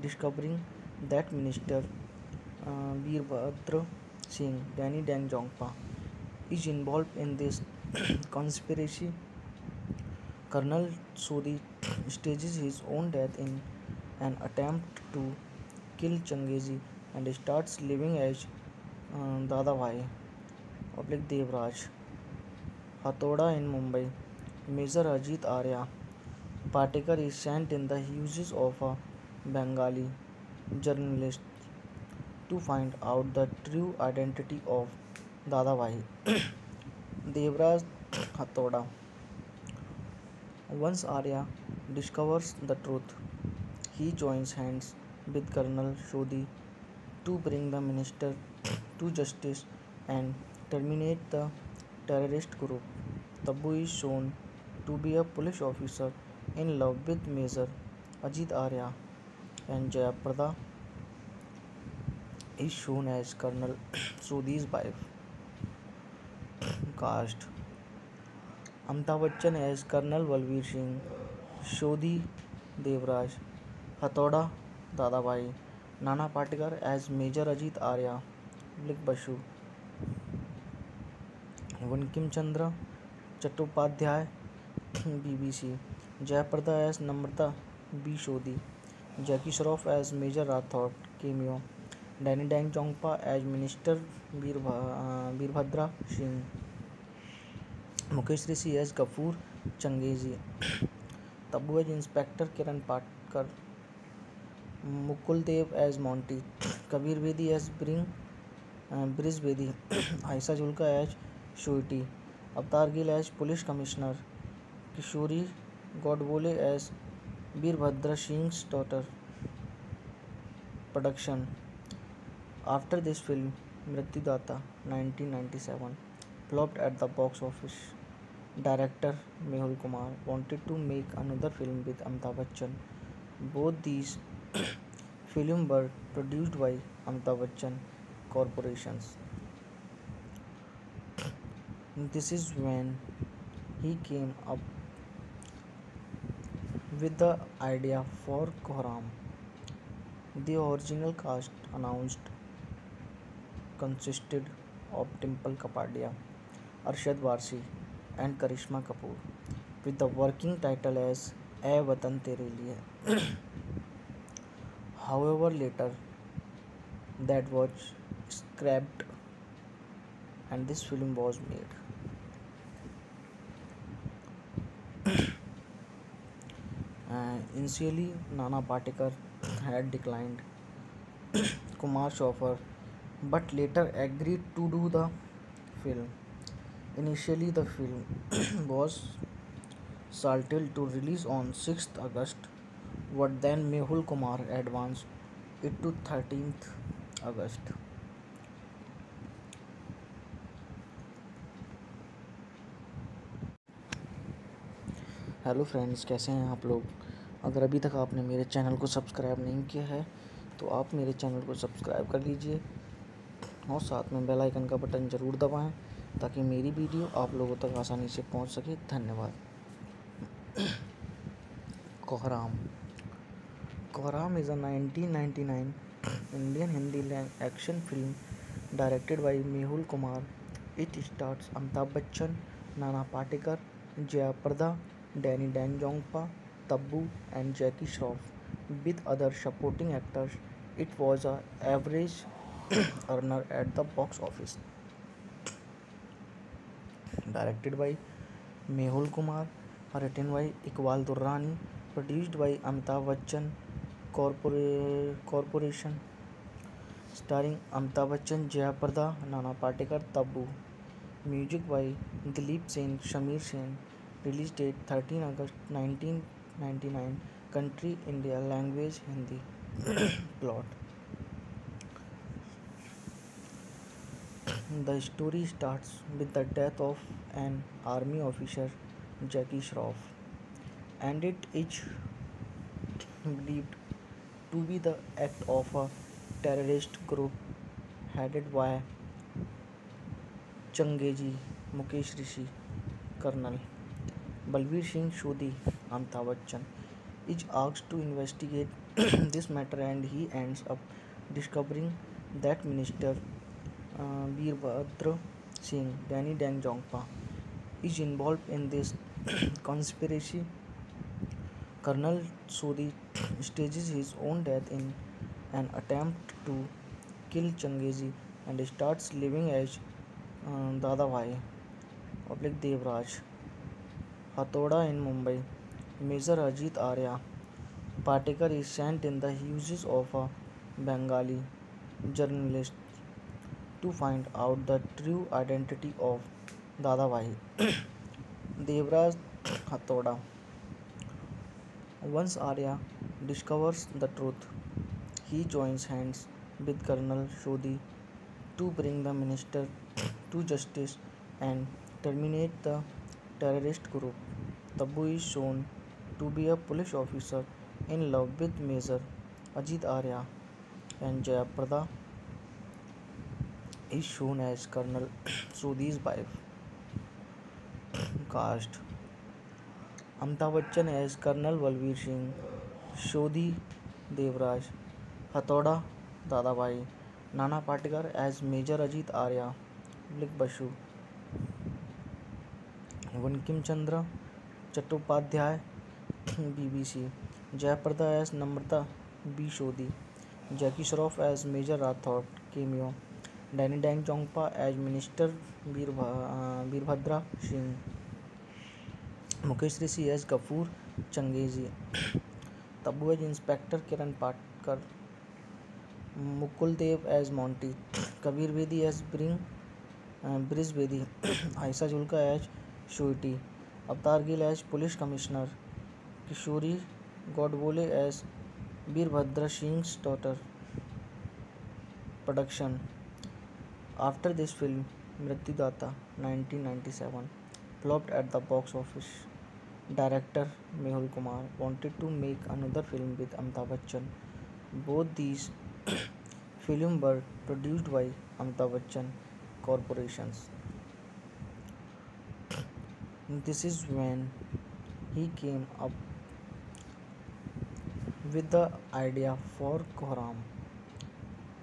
discovering that Minister Veerbhadra Singh, Danny Dangpa, is involved in this conspiracy. Colonel Sodhi stages his own death in an attempt to kill Changeji and starts living as Dada Bhai public Devraj Hathoda in Mumbai. Major Ajit Arya Patekar is sent in the houses of a Bengali journalist to find out the true identity of Dada Bhai Devraj Hathoda. Once Arya discovers the truth, he joins hands with Colonel Sodhi to bring the minister to justice and terminate the terrorist group. Tabu is shown to be a police officer in love with Major Ajit Arya, and Jaya Prada is shown as Colonel Sodhi's wife. Cast: Amitabh Bachchan as Colonel Balveer Singh Sodhi Devraj Hathoda Dadabhai, Nana Patekar as Major Ajit Arya, Public Basu, Bankim Chandra Chattopadhyay, BBC, Jayaprada as Namrata B. Sodhi, Jackie Shroff as Major Rathod, cameo, Danny Dang Jongpa as Minister Veerbhadra Singh, Mukesh Rishi as Gafur Changeji, Tabu as Inspector Kiran Patkar, Mukul Dev as Monty, Kabir Bedi as Briz Bedi, Aisa Julka as Shuiti, Avtar Gill as Police Commissioner, Kishori Godbole as Veerbhadra Singh's daughter. Production. After this film, Mrityudata 1997 flopped at the box office. Director Mehul Kumar wanted to make another film with Amitabh Bachchan. Both these films were produced by Amitabh Bachchan Corporations. This is when he came up with the idea for Kohram. The original cast announced consisted of Dimple Kapadia, Arshad Varsi, and Karishma Kapoor, with the working title as "Ae Watan Tere Liye." However, later that was scrapped and this film was made. Initially, Nana Patekar had declined Kumar's offer but later agreed to do the film. Initially, the film was scheduled to release on 6th August, but then Mehul Kumar advanced it to 13th August. Hello friends, कैसे हैं आप लोग। अगर अभी तक आपने मेरे channel को सब्सक्राइब नहीं किया है तो आप मेरे चैनल को सब्सक्राइब कर लीजिए और साथ में बेल आइकन का बटन ज़रूर दबाएं ताकि मेरी वीडियो आप लोगों तक आसानी से पहुंच सके। धन्यवाद। कोहराम कोहराम is a 1999 Indian Hindi action film directed by Mehul Kumar. It stars Amitabh Bachchan, Nana Patekar, Jaya Prada, Danny Dangpa, Tabbu and Jackie Shroff with other supporting actors. It was a average earner at the box office. Directed by Mehul Kumar, written by Iqbal Durrani, produced by Amitabh Bachchan Corporation, starring Amitabh Bachchan, Jaya Prada, Nana Patekar, Tabbu. Music by Dileep Sen, Shamir Sen. Release date 13 August 1999. Country India. Language Hindi. Plot. The story starts with the death of an army officer, Jackie Shroff, and it is believed to be the act of a terrorist group headed by Changeji, Mukesh Rishi, Colonel Balbir Singh Shodhi. Amitabh Bachchan is asked to investigate this matter and he ends up discovering that Minister Veerbhadra Singh, Danny Dang Jongpa, is involved in this conspiracy. Colonel Sodhi stages his own death in an attempt to kill Changeji and starts living as Dada Bhai, Devraj Hathoda in Mumbai. Major Ajit Arya Patekar is sent in the uses of a Bengali journalist to find out the true identity of Dada Bhai. Devraj Hathoda. Once Arya discovers the truth, he joins hands with Colonel Shodhi to bring the minister to justice and terminate the terrorist group. Tabbu is shown to be a police officer in love with Major Ajit Arya, and Jayaprada is shown as Colonel Sodhi's wife. Cast: Amitabh Bachchan as Colonel Balbir Singh, Shodhi Devraj, Hathoda Dadabhai, Nana Patekar as Major Ajit Arya, Blik Basu, Bankim Chandra Chattopadhyay, BBC, Jayaprada as Namrata B. Shodhi, Jackie Shroff as Major Rathod, cameo, Danny Dang Jongpa as Minister Veerbhadra Singh, Mukesh Rishi as Gafur Changeji, Tabbu as Inspector Kiran Patkar, Mukul Dev as Monty, Kabir Bedi as Briz Bedi, Aisa Julka as Shuiti, Avtar Gill as Police Commissioner, Kishori Godbole as Veerbhadra Singh's daughter. Production. After this film, Mrityudata 1997 flopped at the box office. Director Mehul Kumar wanted to make another film with Amitabh Bachchan. Both these films were produced by Amitabh Bachchan Corporations. This is when he came up with the idea for Koharam.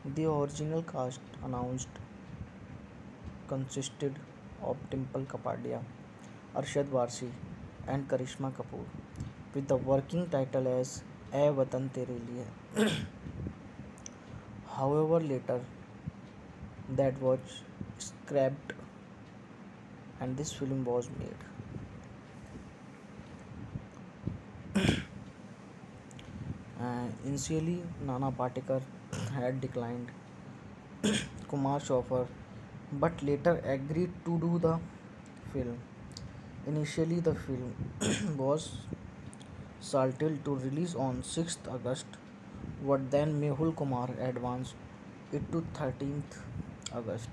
The original cast announced consisted of Dimple Kapadia, Arshad Varsi, and Karishma Kapoor, with the working title as "Ae Watan Tere Liye." However, later that was scrapped and this film was made. Initially, Nana Patekar had declined Kumar's offer but later agreed to do the film. Initially, the film was scheduled to release on 6th August, but then Mehul Kumar advanced it to 13th August.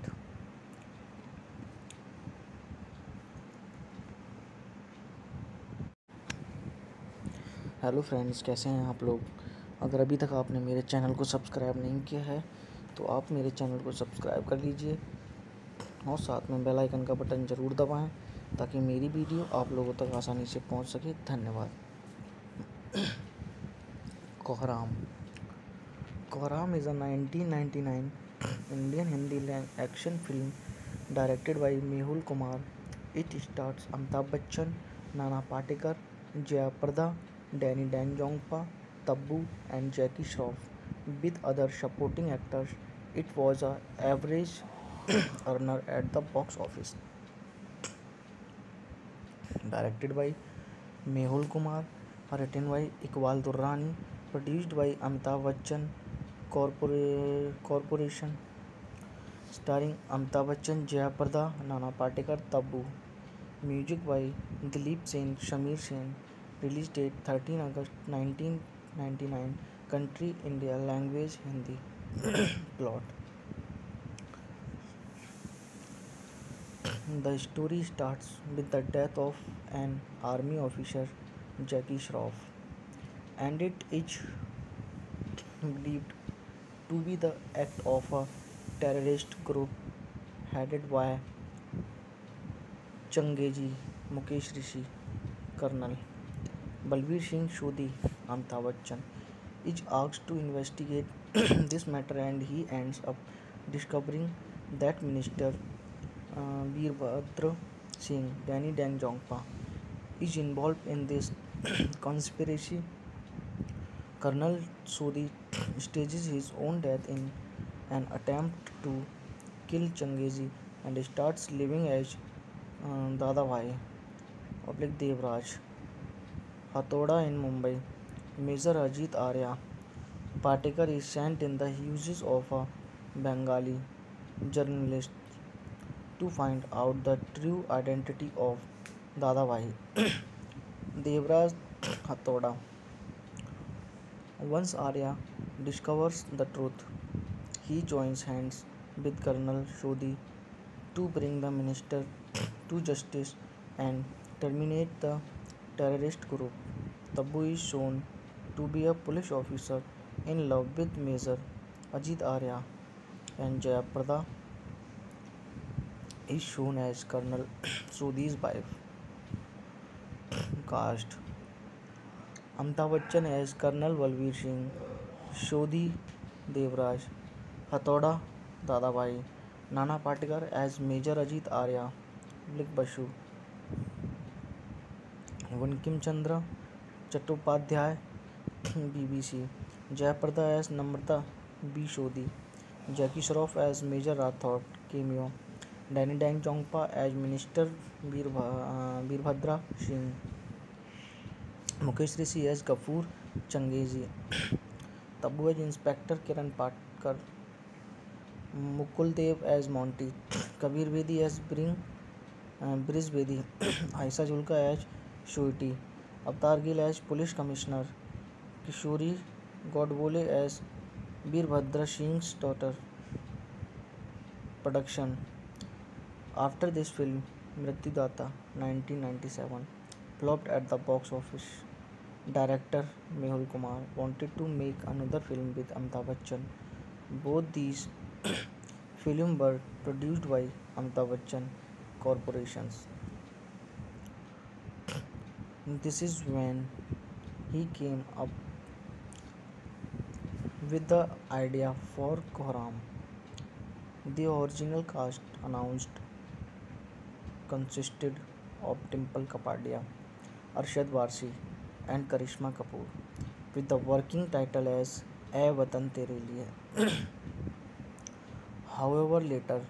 Hello friends, कैसे हैं आप लोग। अगर अभी तक आपने मेरे channel को सब्सक्राइब नहीं किया है तो आप मेरे चैनल को सब्सक्राइब कर लीजिए और साथ में बेल आइकन का बटन ज़रूर दबाएं ताकि मेरी वीडियो आप लोगों तक आसानी से पहुंच सके। धन्यवाद। कोहराम कोहराम is a 1999 Indian Hindi action film directed by Mehul Kumar. It stars Amitabh Bachchan, Nana Patekar, Jaya Prada, Danny Deng-Jongpa, Tabu, and Jackie Shroff. With other supporting actors, it was an average earner at the box office. Directed by Mehul Kumar, written by Iqbal Durrani, produced by Amitabh Bachchan Corporation, starring Amitabh Bachchan, Jaya Prada, Nana Patekar, Tabu. Music by Dileep Sen, Shamir Sen. Release date 13 August 1999. Country India. Language Hindi. Plot. The story starts with the death of an army officer, Jackie Shroff, and it is believed to be the act of a terrorist group headed by Changezi, Mukesh Rishi, Colonel Balbir Singh Shodhi. Amitabh Bachchan is asked to investigate this matter and he ends up discovering that Minister Veerbhadra Singh, Danny Deng-Jongpa, is involved in this conspiracy. Colonel Sodhi stages his own death in an attempt to kill Changezi and starts living as Dada Bhai Devraj Hathoda in Mumbai. Major Ajit Arya Patekar is sent in the houses of a Bengali journalist to find out the true identity of Dada Bhai Devraj Hathoda. Once Arya discovers the truth, he joins hands with Colonel Shodhi to bring the minister to justice and terminate the terrorist group. Tabu is shown to be a police officer in love with Major Ajit Arya, and Jaya Prada is shown as Colonel Sodhi's wife. Cast: Amitabh Bachchan as Colonel Balbir Singh Shodhi Devraj Hathoda Dadabhai, Nana Patekar as Major Ajit Arya Basu, Bankim Chandra Chattopadhyay BBC, Jayaprada as Namrata B. Shodhi, Jackie Shroff as Major Rathod cameo, Danny Deng-Jongpa as Minister Veerbhadra Singh, Mukesh Rishi as Gafur Changezi, Tabu as Inspector Kiran Patkar, Mukul Dev as Monty, Kabir Bedi as Briz Bedi, Aisa Julka as Shuiti, Avtar Gill as Police Commissioner, Kishori Godbole as Veerbhadra Singh's daughter. Production. After this film, Mrityudata 1997 flopped at the box office. Director Mehul Kumar wanted to make another film with Amitabh Bachchan. Both these films were produced by Amitabh Bachchan Corporations. This is when he came up with the idea for Koharam. The original cast announced consisted of Dimple Kapadia, Arshad Varsi, and Karishma Kapoor, with the working title as "Ae Watan Tere Liye." However, later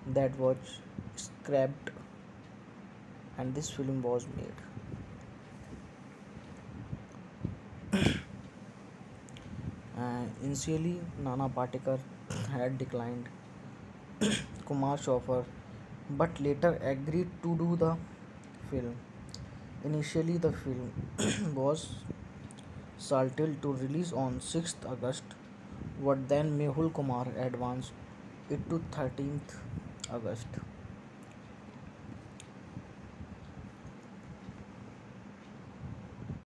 that was scrapped and this film was made. Initially, Nana Patekar had declined Kumar's offer but later agreed to do the film. Initially, the film was scheduled to release on 6th August, but then Mehul Kumar advanced it to 13th August.